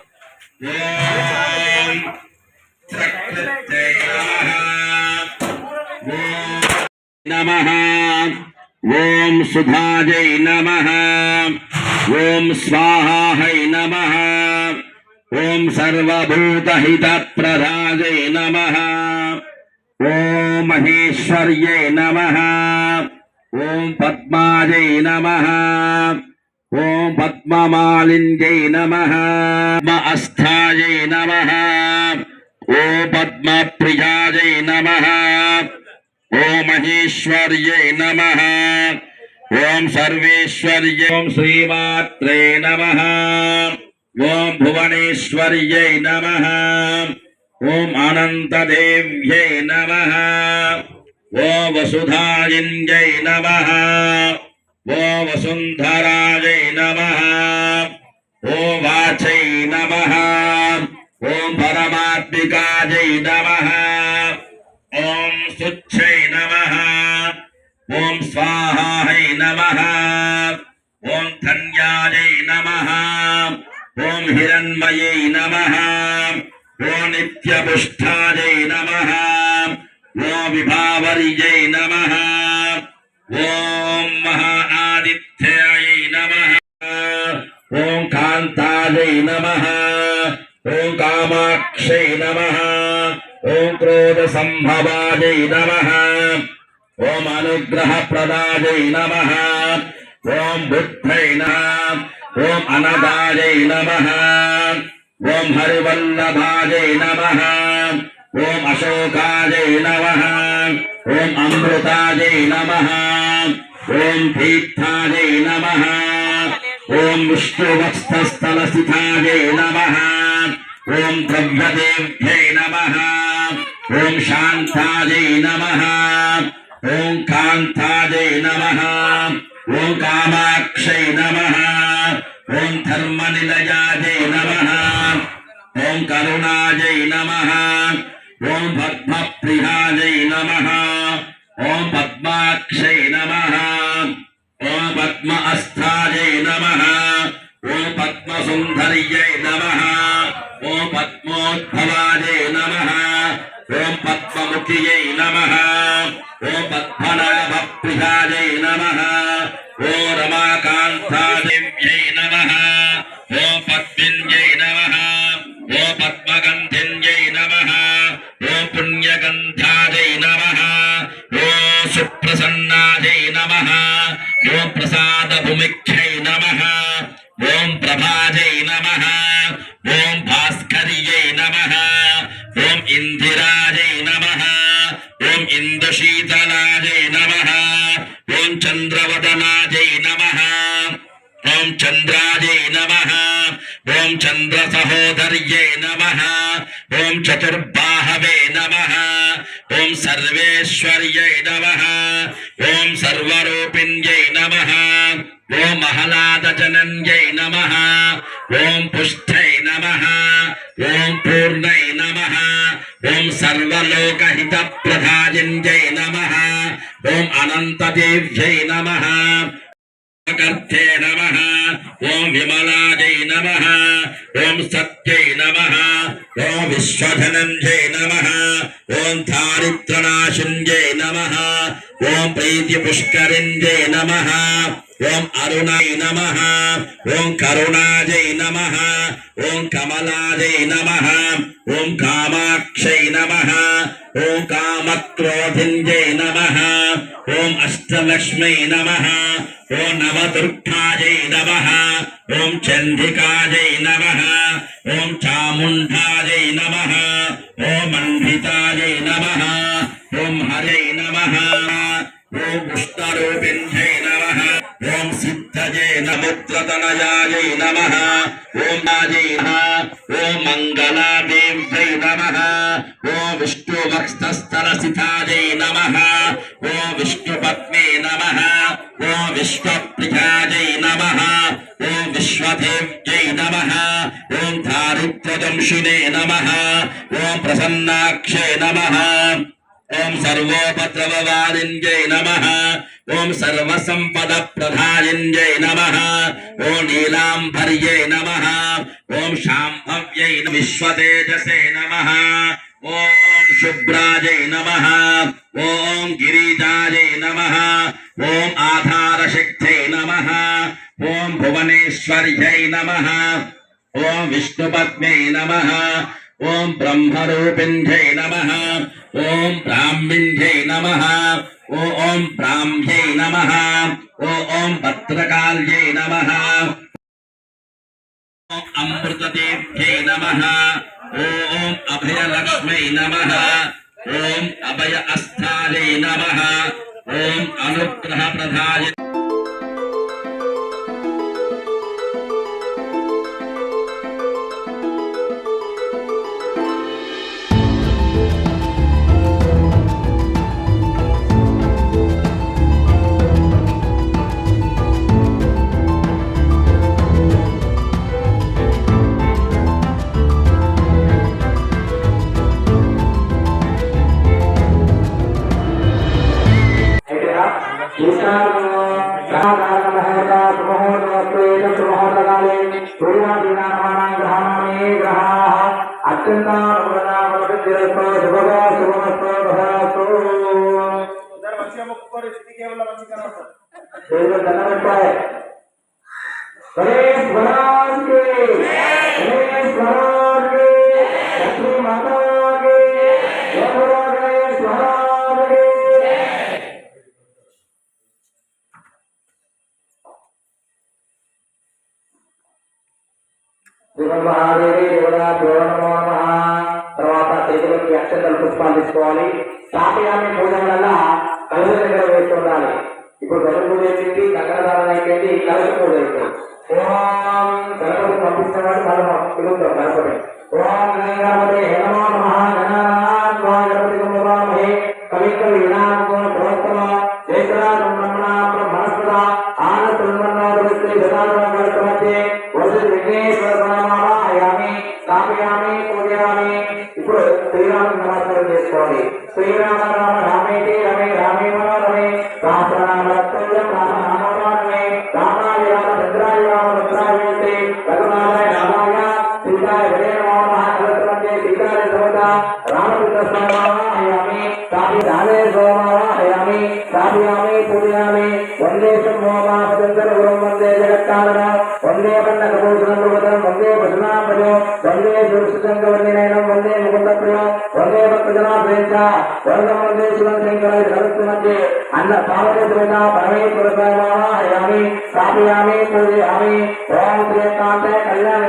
ఓం ప్రకృతే నమః ఓం సుధాజై నమః ఓం స్వాహాయై నమః ఓం సర్వభూతహితప్రదాయై నమః ఓం మహేశ్వర్యై నమః ఓం పద్మాజై నమః ఓం పద్మమాలిన్యై నమః అస్థాయై నమః ఓం పద్మప్రియాజై నమః ఓం మహేశ్వర్యై నమః ఓం సర్వేశ్వర్యై ఓం శ్రీమాత్రే నమః ఓం భువనేశ్వర్యై నమః ఓం అనంతదేవ్యై నమః ఓం వసుధాయిన్యై నమః ఓం వసుంధరాజై నమః ओम वाचै नमः ओम परमात्मिकायै नमः ओम सुच्छै नमः ओम स्वाहायै नमः ओम धन्यायै नमः ओम हिरण्मयै नमः ओम नित्यपुष्टायै नमः ओम विभावर्यै नमः ओम महाआदित्यायै नमः ओम कांतायै नमः ओम कामाक्षै नमः ओम क्रोधसंभवायै नमः ओम अनुग्रहप्रदायै नमः ओम बुद्धै नमः ओम अनदायै नमः ओम हरिवल्लभायै नमः ओम अशोकायै नमः ओम अमृतायै नमः ओम तीर्थायै नमः ओम विष्णुवत्सस्थलस्थितायै नमः ओम द्रव्यदेव्यै नमः ओम शान्तायै नमः ओम कान्तायै नमः ओम कामाक्षै नमः ओम धर्मनिलयायै नमः ओम करुणायै नमः ओम पद्मप्रियायै नमः ओम पद्माक्षै नमः ओम पद्म अस्थायै नमः ओम पद्मसुन्दर्यै नमः ओम पद्मोद्भवायै नमः ओम पद्ममुख्यै नमः ओम पद्मनाभप्रियायै नमः ओम रमाकान्तादेव्यै नमः ओम पद्मिन्यै नमः ओम पद्मगन्धिन्यै नमः ओम पुण्यगन्धायै नमः ओम सुप्रसन्नायै नमः ओम प्रसादभूमिक्षै नमः ओम प्रभाजै नमः ओम भास्कर्यै नमः ओम इंदिराजै नमः ओम इंदुशीतलाजै नमः ओम चंद्रवदनाजै नमः ओम चंद्राजै नमः ओम चंद्रसहोदर्यै नमः ओम चतुर्बाहवे नमः ओम सर्वेश्वर्यै नमः ओम सर्वरूपिण्यै नमः ओम महलादजनन्यै नमः ओम पुष्ठै नमः ओम पूर्णै नमः ओम सर्वलोकहितप्रदायिन्यै नमः ओम अनन्तदेव्यै नमः कर्थे नमः ओम विमलायै नमः ओम सत्यै नमः ओम विश्वधनञ्जय नमः ओम दारिद्र्यनाशिन्यै नमः ओम प्रीतिपुष्करिण्यै नमः ओम अरुणाय नमः ओम करुणाजै नमः ओम कमलाजै नमः ओम कामाक्षै नमः ओम कामक्रोधिन्यै नमः ओम अष्टलक्ष्मै नमः ओम नवदुर्गायै नमः ओम चण्डिकायै नमः ओम चामुण्डायै नमः ओम मण्डितायै नमः ओम हरै नमः ओम विष्णुरूपिण्यै नमः ओम सिद्धये नमुद्रतनयायै नमः ओम नायै नमः ओम मङ्गलादेव्यै नमः ओम विष्णुवक्षस्थलस्थितायै नमः ओम विष्णुपत्नी नमः ओम विश्वप्रियायै नमः ओम विश्वदेव्यै नमः ओम दारिद्र्यदंशिने नमः ओम प्रसन्नाक्षे नमः ओम सर्वोपद्रववारिण्यै नमः ओम सर्वसम्पदप्रदायिन्यै नमः ओम नीलाम्बर्यै नमः ओम शाम्भव्यै विश्वतेजसे नमः ओम शुभ्राजै नमः ओम गिरिजायै नमः ओम आधारशक्त्यै नमः ओम भुवनेश्वर्यै नमः ओम विष्णुपत्न्यै नमः ओम ब्रह्मरूपिण्यै नमः ओम ब्राह्मिण्यै नमः ओम ब्राह्म्यै नमः ओम भद्रकाल्यै नमः ओम अमृतदेव्यै नमः ओम अभयलक्ष्मै नमः ओम अभय अस्थायै नमः ओम अनुग्रहप्रदाय మహాదేవి తర్వాత చేతులకి అక్షంతలు పుష్పాలు తీసుకోవాలి. సాపయాన్ని పూజ వల్ల కలువ దగ్గర వేస్తూ ఉండాలి. ఇప్పుడు గరుడు పూజ అయిపోయింది, కంకణదానం అయిపోయింది, కలువ పూజ అయిపోయింది. గణపతి పంపిస్తున్నాడు, మనం పిలుద్దాం గణపతి. ఓం గణపతి హేమో నమః గణానాత్వా గణపతి కుమారమహే కవికవి వినామకో ప్రవర్తమ జయకరాజం బ్రహ్మణ బ్రహ్మణస్పద ఆనతుల్మన్నాదుస్తే జనార్దనమధ్యే వరుస విఘ్నేశ్వర ప్రణామాయామి స్థాపయామి పూజయామి. ఇప్పుడు శ్రీరామ నమస్కారం చేసుకోండి. శ్రీరామ రామ రామేతి రమే రామేమ రమే సహస్రనామ రత్నం రామనామే రామాయ రామ చంద్రాయ రామ భద్రాయేతి రఘునాథాయ రామాయ సీతాయ హరే నమో నమః కలత్రమధ్యే సీతాయ సర్వత రామచంద్రస్వామి సాపి రామే సోమాయామి స్థాపయామి పూజయామి. వందే శంభోమాపచంద్ర గురం వందే జగత్కారణం వందే పన్నకభూషణం ధ్రువతం వందే పశునాభజో వందే దుర్శంకవర్ణినయనం వందే ముకుందప్రియం వందే భక్తజనాభ్రేంచ వందం వందే శివం శంకర జగత్తు మధ్య అన్న పావన పరమేశ్వర స్వామి స్థాపయామి పూజయామి. ఓం శ్రీకాంతే కళ్యాణ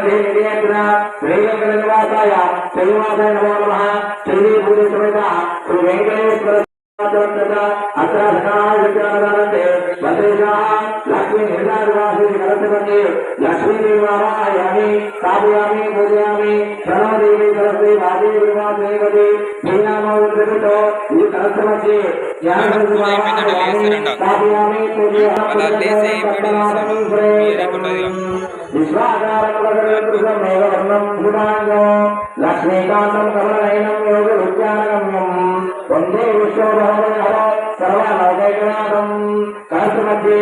శ్రీలంక నివాసాయ శ్రీనివాసాయ నమో నమః. శ్రీ పూజ సమేత శ్రీ వెంకటేశ్వర లక్ష్మీ నిర్ణాసి నరసింహే లక్ష్మీ దేవాలయామి స్థాపయామి పూజయామి. ప్రణవదేవి సరస్వతి వాదేవి వాదేవతి శ్రీనామతో ఈ కలశమధ్యే స్థాపయామి పూజయామి. లక్ష్మీకాంతం కమలనయనం యోగ విజ్ఞానగమ్యం వందే విశ్వభవన సర్వలోకైకనాథం. కలశమధ్యే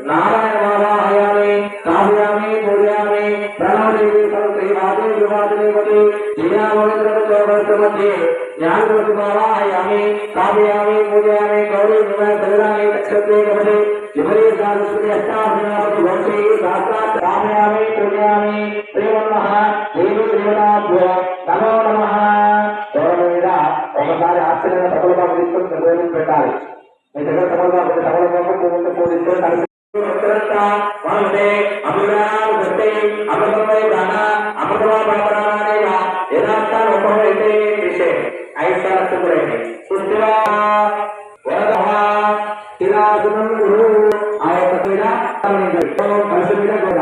నారాయణమావాహయామి స్థాపయామి పూజయామి. ప్రణవదేవి సరస్వతి వాదేవి వాదేవతి శ్రీరామచంద్రమధ్యే జ్ఞానమావాహయామి స్థాపయామి పూజయామి. గౌరీ సరిరాణి నక్షత్రే కమలే శివరీ సరస్వతి అష్టాభినామతి వంశీ శాస్త్రాత్ స్థాపయామి పూజయామి. శ్రీమన్మః దేవి దేవతాభ్యో నమో నమః. గౌరవం మీద ఒకసారి ఆశ్చర్యంగా తమలపాకు తీసుకొని నిర్వహించి పెట్టాలి. మీ దగ్గర తమలపాకు తమలపాకు పూజిస్తే ఆ యొక్క కలిసి మీద కూడా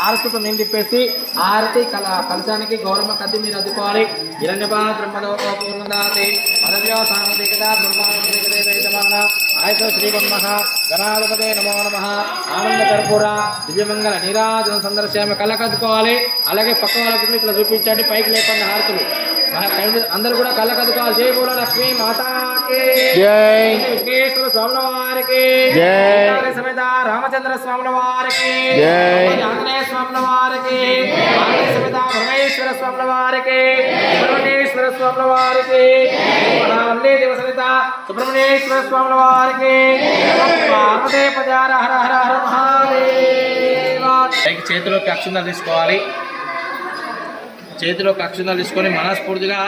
ఆరతితో నేను చెప్పేసి ఆరతి కలశానికి గౌరమ్మ కత్తి మీరు అద్దుకోవాలి. హిరణ్యపా బ్రహ్మదో పూర్ణదాతి పదవ్యో సాంతికత బ్రహ్మాండ ఆయతో శ్రీమన్మః గణాధిపతే నమో నమః. ఆనంద కర్పూర దివ్యమంగళ నీరాజన సందర్శయామి. కళ్ళకద్దుకోవాలి. అలాగే పక్క వాళ్ళకి ఇట్లా చూపించండి, పైకి లేకుండా హారతులు అందరూ కూడా కళ్ళకద్దుకోవాలి. జై బోలో లక్ష్మీ మాతాకి జై, విఘ్నేశ్వర స్వాముల వారికి జై, సమేత రామచంద్ర స్వాముల వారికి జై, ఆంజనేయ స్వాముల వారికి సమేత పరమేశ్వర స్వాముల వారికి సుబ్రహ్మణ్యేశ్వర స్వాముల వారికి మహావల్లీ దేవ సమేత సుబ్రహ్మణ్యేశ్వర స్వాముల వారికి పార్వతీ పదార హర హర హర మహాదేవ. చేతిలోకి అక్షంతలు తీసుకోవాలి. చేతిలోకి అక్షంతలు తీసుకొని మనస్ఫూర్తిగా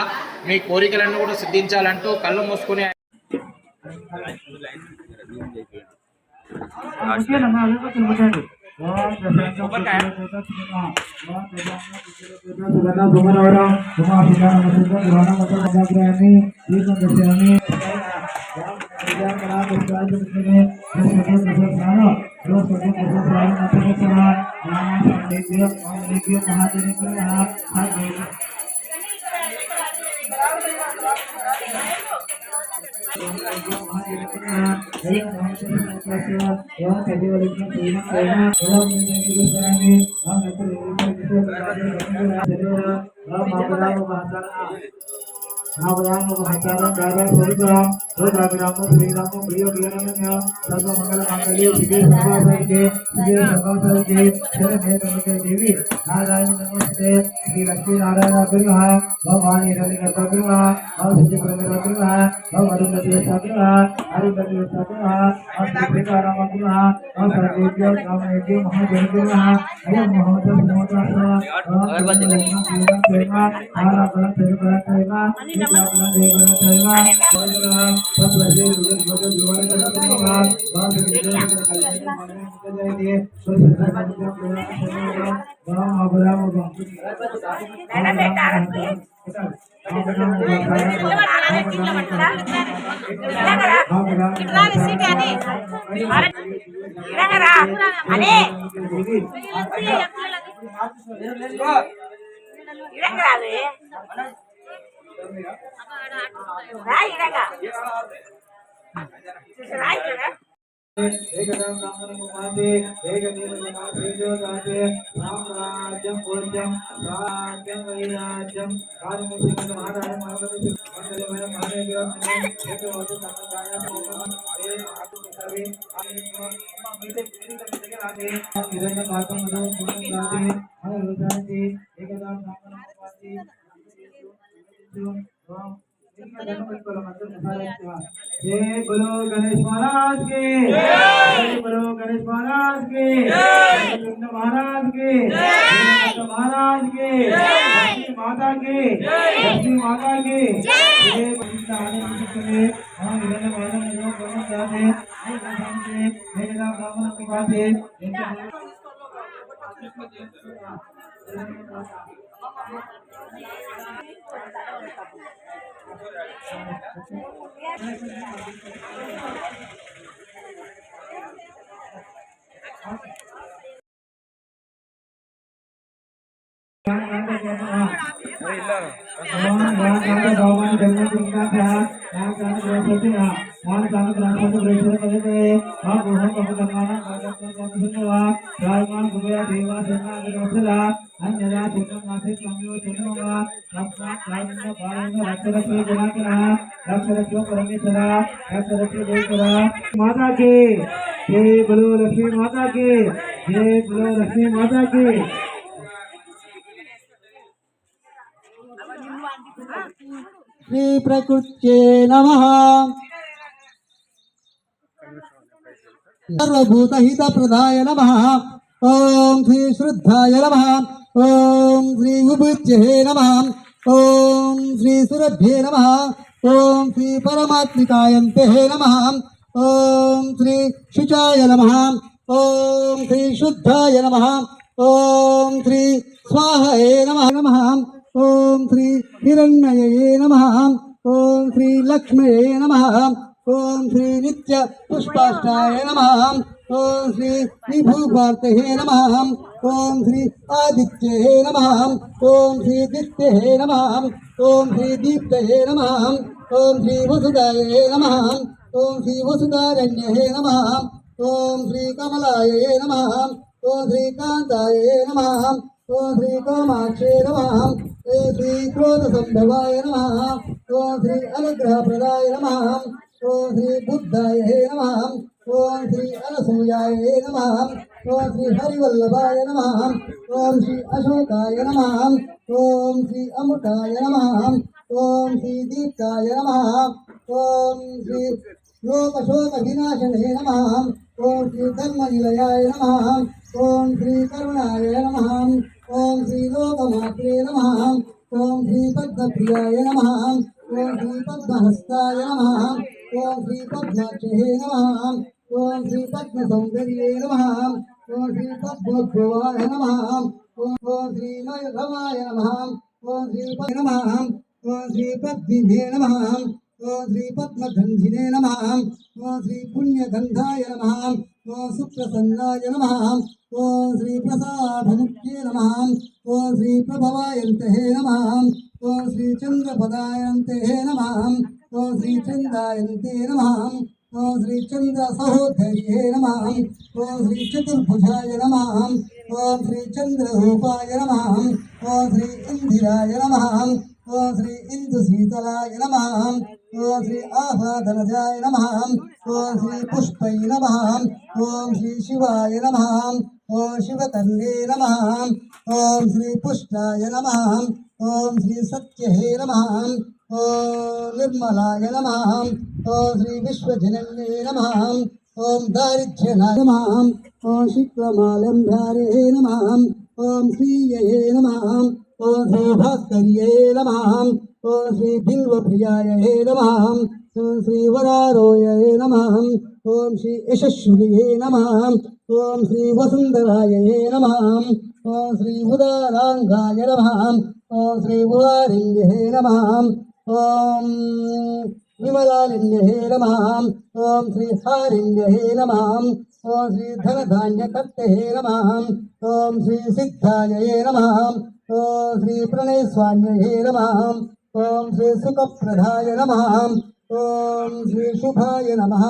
మీ కోరికలన్నీ కూడా సిద్ధించాలంటూ కళ్ళు మూసుకొని Namun acara dari surga, Ramu Sri Ramu Priyo Girananya, Sarva Mangala Mangali, Sri Sarva Sarge, Sri Sarva Sarge, Sri Mehta Devi, Narayana Namaste, Sri Lakshmi Narayana Gurha, Bhavani Radhika Gurha, Sri Pramira Gurha, Bhavadunda Desa Gurha, Arunda Desa Gurha, Sri Rama Gurha, Sarvejya Ramayajya Mahadev Gurha, Ayam Mahadev Mahadev, Ekadam Ramana Mumate, Ekadeva Mahadejo Gate, Ramrajam Purjam, Rajam Vairajam, Karimusikam Maharajam Maharajam, Mandalamaya Maharajam, Ekavatu Samagaya Sokam, Atu Savi, Amikam, Mite Piri Kamite Rade, Iranya Bhatam Madhu Punan Gate, Harudanti, Ekadam Ramana Mumate, जय बोलो गणेश महाराज के, जय बोलो गणेश महाराज के, जय कृष्ण महाराज के, जय महाराज के, लक्ष्मी माता के, लक्ष्मी माता के, जय बंदा आने वाले हम इधर वाले जो बोलना चाहते हैं ये सामने मेरे नाम रामन के पास है माता के जय बोलो लक्ष्मी माता के जय बोलो लक्ष्मी माता के श्री प्रकृत्ये नमः सर्वभूतहितप्रदाय नमः ओम श्री श्रद्धाय नमः ओम श्री विभूत्ये नमः ओम श्री सुरभ्ये नमः ओम श्री परमात्मिकायन्ते नमः ओम श्री शुचाय नमः ओम श्री शुद्धाय नमः ओम श्री स्वाहाय नमः नमः ओम श्री हिरण्मये नमः ओम श्री लक्ष्मये नमः ओम श्री नित्य पुष्पाष्टाय नमः ओम श्री विभूभारते नमः ओम श्री आदित्ये नमः ओम श्री दित्ये नमः ओम श्री दीप्तये नमः ओम श्री वसुदाय नमः ओम श्री वसुदारण्ये नमः ओम श्री कमलाय नमः ओम श्री कांताय नमः ओम श्री कामाक्षे नमः ओम श्री क्रोधसंभवाय नमः ओम श्री अनुग्रहप्रदाय नमः ओम श्री बुद्धाय नमः ओम श्री अनसूयाय नमः ओम श्री हरिवल्लभाय नमः ओम श्री अशोकाय नमः ओम श्री अमृताय नमः ओम श्री दीप्ताय नमः ओम श्री लोकशोकविनाशने नमः ओम श्री धर्मनिलयाय नमः ओम श्री करुणाय नमः ओम श्री लोकमात्रे नमः ओम श्री पद्मप्रियाय नमः ओम श्री पद्महस्ताय नमः ओम श्री पद्माक्षे नमः ओम श्री पद्मसौन्दर्ये नमः ओम श्री पद्मोद्भवाय नमः ओम श्री रमाय नमः ओम श्री नमः ओम श्री पद्मिने नमः ओम श्री पद्मगंधिने नमः ओम श्री पुण्यगंधाय नमः ओम सुप्रसन्नाय नमः ओम श्री प्रसादमुख्ये नमः ओम श्री प्रभवायन्ते नमः ओम श्री चंद्रपदायन्ते नमः ఓం శ్రీ చందాయంతే నమః ఓం శ్రీ చంద్ర సహోదర్యే నమః ఓం శ్రీ చతుర్భుజాయ నమః ఓం శ్రీ చంద్రరూపాయ నమః ఓం శ్రీ ఇందిరాయ నమః ఓం శ్రీ ఇందుశీతలాయ నమః ఓం శ్రీ ఆహ్లాదనజాయ నమః ఓం శ్రీ పుష్పై నమః ఓం శ్రీ శివాయ నమః ఓం శివకన్యే నమః ఓం శ్రీ పుష్టాయ నమః ఓం శ్రీ సత్యహే నమః ఓం నిర్మలాయ నమః ఓం శ్రీ విశ్వజనన్యే నమః ఓం దారిద్ర్యనాయ నమః ఓం శుక్లమాలంభారే నమః ఓం శ్రీయే నమః ఓం శ్రీ భాస్కర్యే నమః ఓం శ్రీ బిల్వప్రియాయ నమః ఓం శ్రీ వరారోయ నమః ఓం శ్రీ యశస్వినే నమః ఓం శ్రీ వసుంధరాయ నమః ఓం శ్రీ ఉదారాంగాయ నమః ఓం శ్రీ ఉదారిణ్యే నమః ఓం విమలాలిన్యే నమః ఓం శ్రీ హారిణ్యే నమః ఓం శ్రీ ధనధాన్యకర్తే నమః ఓం శ్రీ సిద్ధాయ నమః ఓం శ్రీ ప్రణయస్వామ్యే నమః ఓం శ్రీ సుఖప్రదాయ నమః ఓం శ్రీ శుభాయ నమః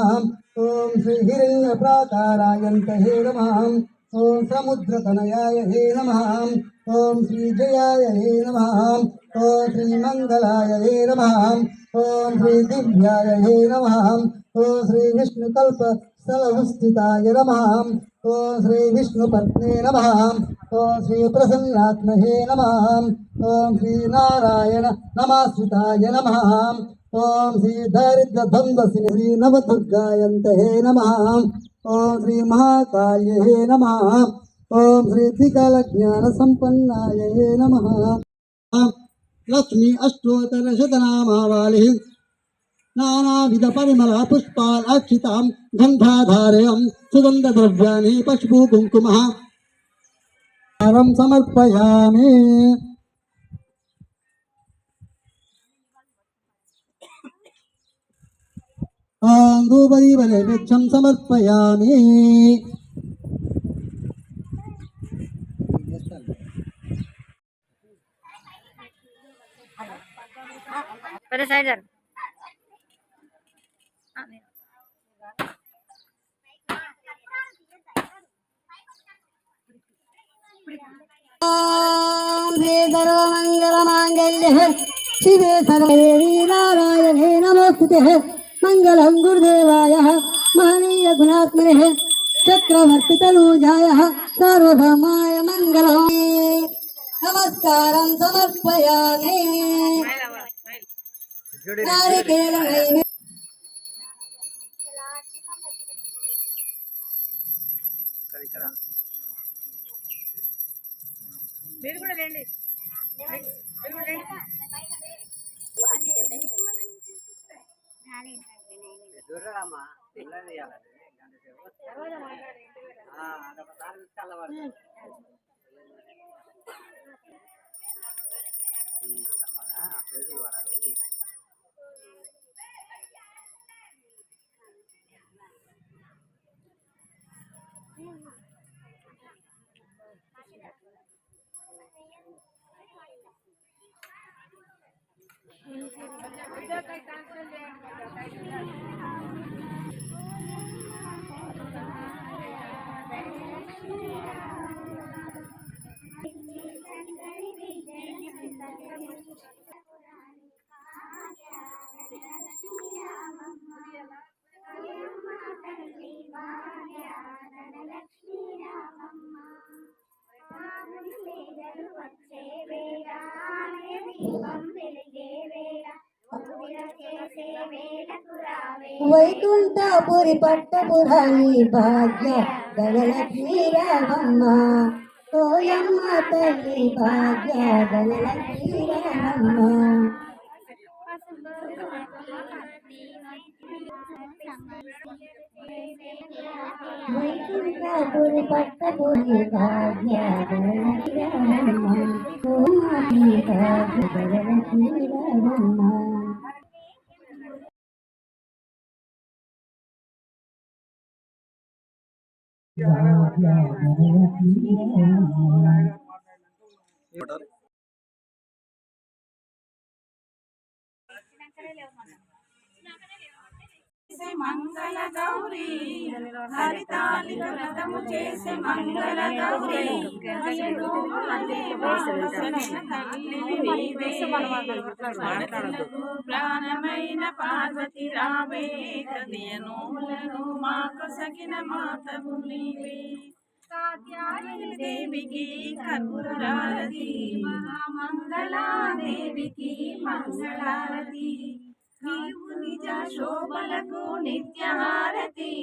ఓం శ్రీ హిరణ్యప్రాకారాయంతయే నమః ఓం సముద్రతనయాయ నమః ఓం శ్రీ జయాయ నమః ఓం శ్రీ మంగళాయ నమః ఓం శ్రీ దివ్యాయ నమః ఓం శ్రీ విష్ణుకల్ప స్థలస్థితాయ నమః ఓం శ్రీ విష్ణుపత్నే నమః ఓం శ్రీ ప్రసన్నాత్మహే నమః ఓం శ్రీ నారాయణ నమాశ్రితాయ నమః ఓం శ్రీ దారిద్ర్యధ్వంసే శ్రీ నవదుర్గాయంతహే నమః ఓం శ్రీ మహాకాళ్యే నమః ఓం శ్రీ త్రికాల జ్ఞాన సంపన్నాయ నమః లక్ష్మీ అష్టోత్తర శతనామావళి నానావిధ పరిమళ పుష్పాలక్షితాం గంధాధారయం సుగంధ ద్రవ్యాన్ని పశుపు కుంకుమ సమర్పయామి ధూపదీపనైవేద్యం సమర్పయామి सर्वमङ्गलमाङ्गल्ये शिवे सर्वदेवी नारायणे नमोस्तुते मङ्गलं गुरुदेवाय महनीय गुणात्मने चक्रवर्तितनूजाय सार्वभौमाय मङ्गलम् नमस्कारं समर्पयामि नारिकेलनैवेद्यं మీరు కూడా రండి మీరు కూడా రండి దూరమ్మా పిల్లలు అదొకసారి చల్లవాడు వైకుంఠపురి పట్టపురాణి భాగ్య ధనలక్ష్మీ రామమ్మ ఓయమ్మ తల్లి భాగ్య ధనలక్ష్మీ రామమ్మ వైకుంఠపురి పట్టపురి భాగ్య ధనలక్ష్మీ రామమ్మ ఓయమ్మ భాగ్య ధనలక్ష్మీ రామమ్మ మంగళ గౌరీ హరితాళి వ్రతము చేసే మంగళ గౌరీ ప్రాణమైన పార్వతి రావే కదియనోలను మాకు సగిన మాతవు నీవే కాత్యాయని దేవికి కర్పూరారతి మహామంగళాదేవికి మంగళారతి నిలువు నిజ శోభలకు నిత్యహారతి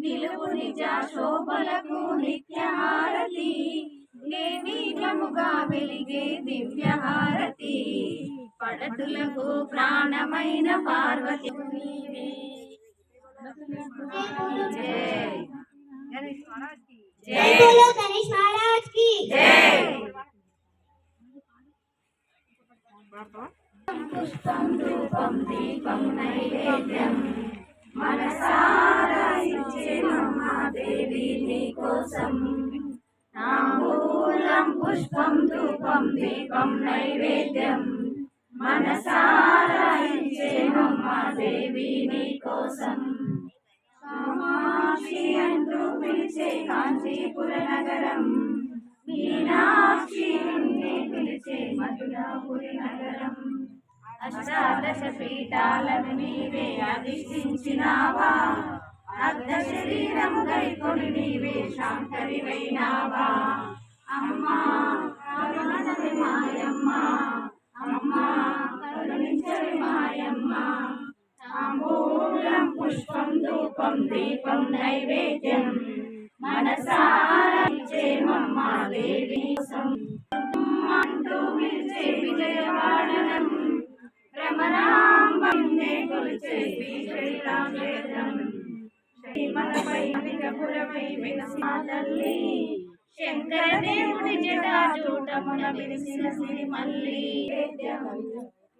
నిలువు నిజ శోభలకు నిత్యహారతి నిర్విఘ్నముగా వెలిగే దివ్యహారతి పడతులకు ప్రాణమైన పార్వతి నీవే జై बोलो गणेश महाराज की జై పుష్పం ధూపం దీపం నైవేద్యం మనసారా ఇచ్చేమహాదేవి నీకోసం తాంబూలం పుష్పం ధూపం దీపం నైవేద్యం మనసారా ఇచ్చేమహాదేవి నీకోసం కామాక్షి అంటూ పిలిచే కాంచీపుర నగరం మీనాక్షి నిన్నే పిలిచే మధురాపురి నగరం అష్టాదశ పీఠాలను నీవే అధిష్ఠించినావా అర్ధ శరీరము గైకొని నీవే శాంకరివైనావా అమ్మా కరుణించవి మాయమ్మ అమ్మా కరుణించవి మాయమ్మ తాంబూలం పుష్పం ధూపం దీపం నైవేద్యం మనసారా ఇచ్చేమమ్మాదేవి కోసం అంటూ పిలిచే విజయవాడనం భ్రమరాంబే కొలిచే శ్రీరామేంద్రం శ్రీమలపై అధికపురమై వెలసిన తల్లి శంకరదేవుని జటాజూటమున వెలిసిన సిరిమల్లి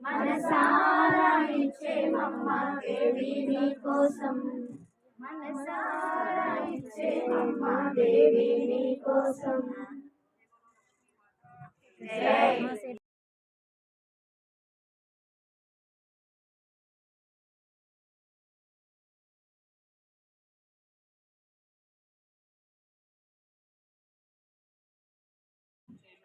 మనసారా ఇచ్చేమమ్మాదేవి నీకోసం మనసారా ఇచ్చేమమ్మాదేవి నీకోసం జై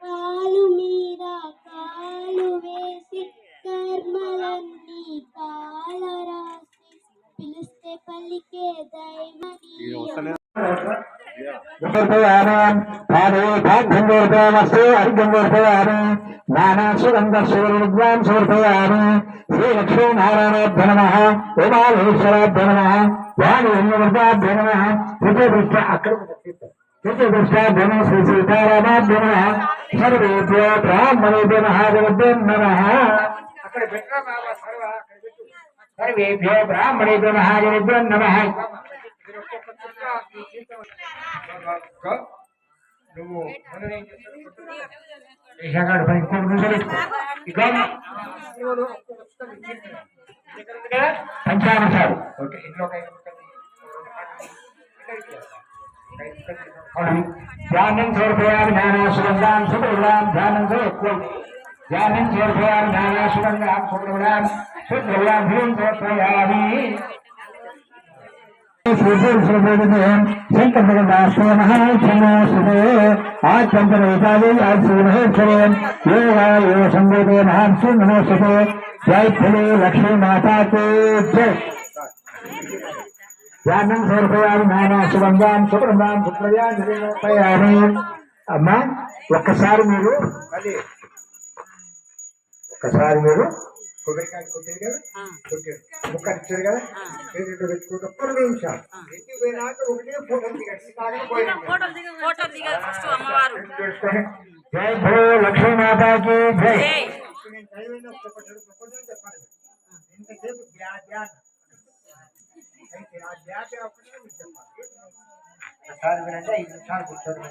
కాలు మీద కాలు వేసి కర్మలన్నీ కాలరాసి పిలిస్తే పలికే దైవని శ్రీ లక్ష్మీనారాయణాభ్య నమః ఉమామహేశ్వరాభ్య నమః వాణివర్గాభ్య నమః చతుర్దృష్ట చతుర్దృష్టాభ్య శ్రీ సీతారామాభ్య నమః సర్వేభ్యో బ్రాహ్మణేభ్య మహాదేవభ్యో నమః సర్వేభ్యో బ్రాహ్మణేభ్య మహాదేవభ్యో నమః నువ్వు పంచామసాలు ఓకే ఇంట్లో ధ్యానం సమర్పయామి జ్ఞానాశుభం సుప్రభాం ధ్యానం ధ్యానం సమర్పయామి జ్ఞానాశుభం సుప్రభాం సుప్రభాం భూం సమర్పయామి శంకరదాసే మహాశనోసుదే ఆచంద్రవేతాది ఆశ్రీ మహేశ్వరే యోగాయో సంవేదే మహాంసు నమోసుదే జై ఫలే లక్ష్మీ మాతాకే జై ధ్యానం సమర్పయామి జ్ఞానాశుభంగాం సుప్రభాం సుప్రయామి అమ్మా ఒక్కసారి మీరు కొబ్బరికాయ కొట్టారు కదా కొట్టారు ముక్క ఇచ్చారు కదా చేతితో పెట్టుకుంటే 2 నిమిషాలు ఇంటికి పోయినాక ఒకటే ఫోటో జై భో లక్ష్మీ మాతాకి జై ఇంతసేపు ఒకసారి వినండి 5 నిమిషాలు కూర్చోండి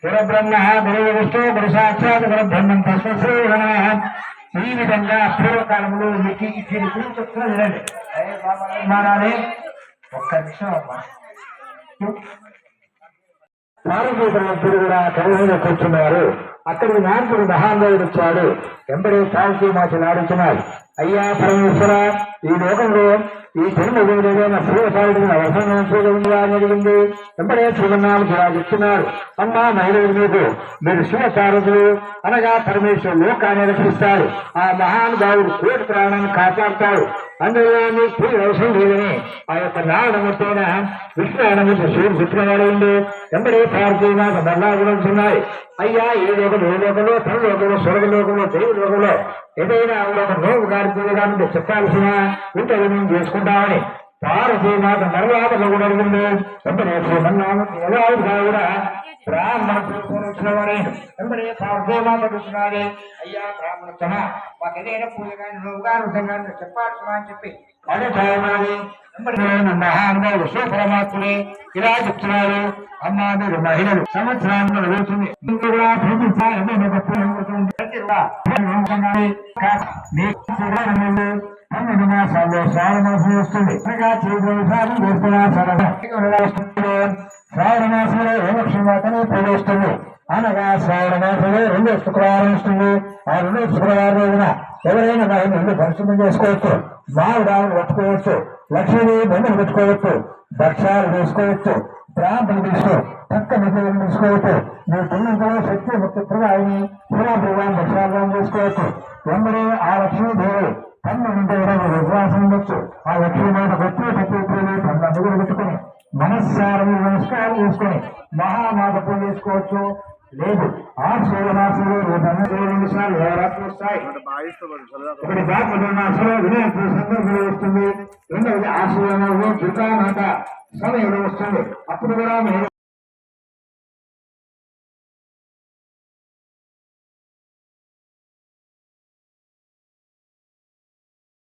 గురు బ్రహ్మ గురు విష్ణు గురు సాక్షాత్ గురు బ్రహ్మం తస్మై శ్రీ నమః ఈ విధంగా పూర్వకాలంలో మీకు దీని గురించి చెప్తున్నాను మారాలి ఒక్క నిమిషం అమ్మా పార్వతీపురం కూడా కలిసి కూర్చున్నారు అక్కడికి నారదుడు మహానుభావుడు వచ్చాడు. వెంబడే సాక్షి మాట్లాడుతున్నాడు. అయ్యా పరమేశ్వర, ఈ లోకంలో ఈ జన్మభూమిలో ఏదైనా శ్రీపాడుడిని అవసరం చూడగా అని అడిగింది. వెంబడే శ్రీమన్నామకి ఇలా చెప్తున్నాడు. అమ్మా మహిళలు మీరు శివసారథులు అనగా పరమేశ్వరుడు లోకాన్ని రక్షిస్తాడు. ఆ మహానుభావుడు కోటి ప్రాణాన్ని కాపాడుతాడు. అందులో మీకు అవసరం లేదని ఆ యొక్క నారాయణమూర్తైన విష్ణునారాయణమూర్తి శివుడు చెప్పినవాడు. వెంబడే పార్వతీనాథ మళ్ళా గురించి అయ్యా ఏ లోకంలో ఏ లోకంలో తన లోకంలో స్వర్గలోకంలో దైవ లోకంలో ఏదైనా ఒక నోవు కార్యక్రమాన్ని చెప్పాల్సిన ఇంటర్వ్యూ మేము చేసుకుంటామని పార్వతీనాథ మరలాటలో కూడా అడిగింది. వెంబడే శ్రీమన్నామూర్తి ఎలా కూడా బ్రాహ్మణ వచ్చినవాడే వెంబడే పార్వతీమాత చూస్తున్నాడే. అయ్యా బ్రాహ్మణ మాకు ఏదైనా పూజ కానీ నువ్వు కానీ చెప్పాల్సిన అని చెప్పి అదే చదవాలి. మహానుభావుడు శివపరమాత్ముడే ఇలా చెప్తున్నారు. అమ్మా మీరు మహిళలు సంవత్సరాల్లో వెళ్తుంది పన్నెండు మాసాల్లో శ్రావణ మాసం వస్తుంది. శ్రావణ మాసంలో లక్ష్మీమాతని పూజిస్తుంది. అనగా శ్రావణ మాసంలో 2వ శుక్రవారం వస్తుంది. ఆ 2వ శుక్రవారం రోజున ఎవరైనా మహిళలు దర్శనం చేసుకోవచ్చు, మావిడాలను పట్టుకోవచ్చు, లక్ష్మీ బొమ్మలు పెట్టుకోవచ్చు, భక్ష్యాలు చేసుకోవచ్చు, బ్రాహ్మణులు తీసుకో పక్క మిత్రులను తీసుకోవచ్చు. మీ పుణ్యంలో శక్తి ముక్తిని పురాభూవాన్ని భక్ష్యాలను చేసుకోవచ్చు. వెంబడే ఆ లక్ష్మీదేవి 12 విశ్వాసం ఉండొచ్చు. ఆ లక్ష్మీమాత ప్రతి పండుగలు పెట్టుకుని మనస్సారం నమస్కారం చేసుకుని మహామాత పూజ చేసుకోవచ్చు. లేదు ఆ సూర్యమాసంలో 2 సార్లు నవరాత్రులు వస్తాయి. ఒకటి బాధ్యతలో వినాయకుడి సందర్భంలో వస్తుంది. రెండవది ఆ సూర్యమాసంలో దుర్గామాత సమయంలో వస్తుంది. అప్పుడు కూడా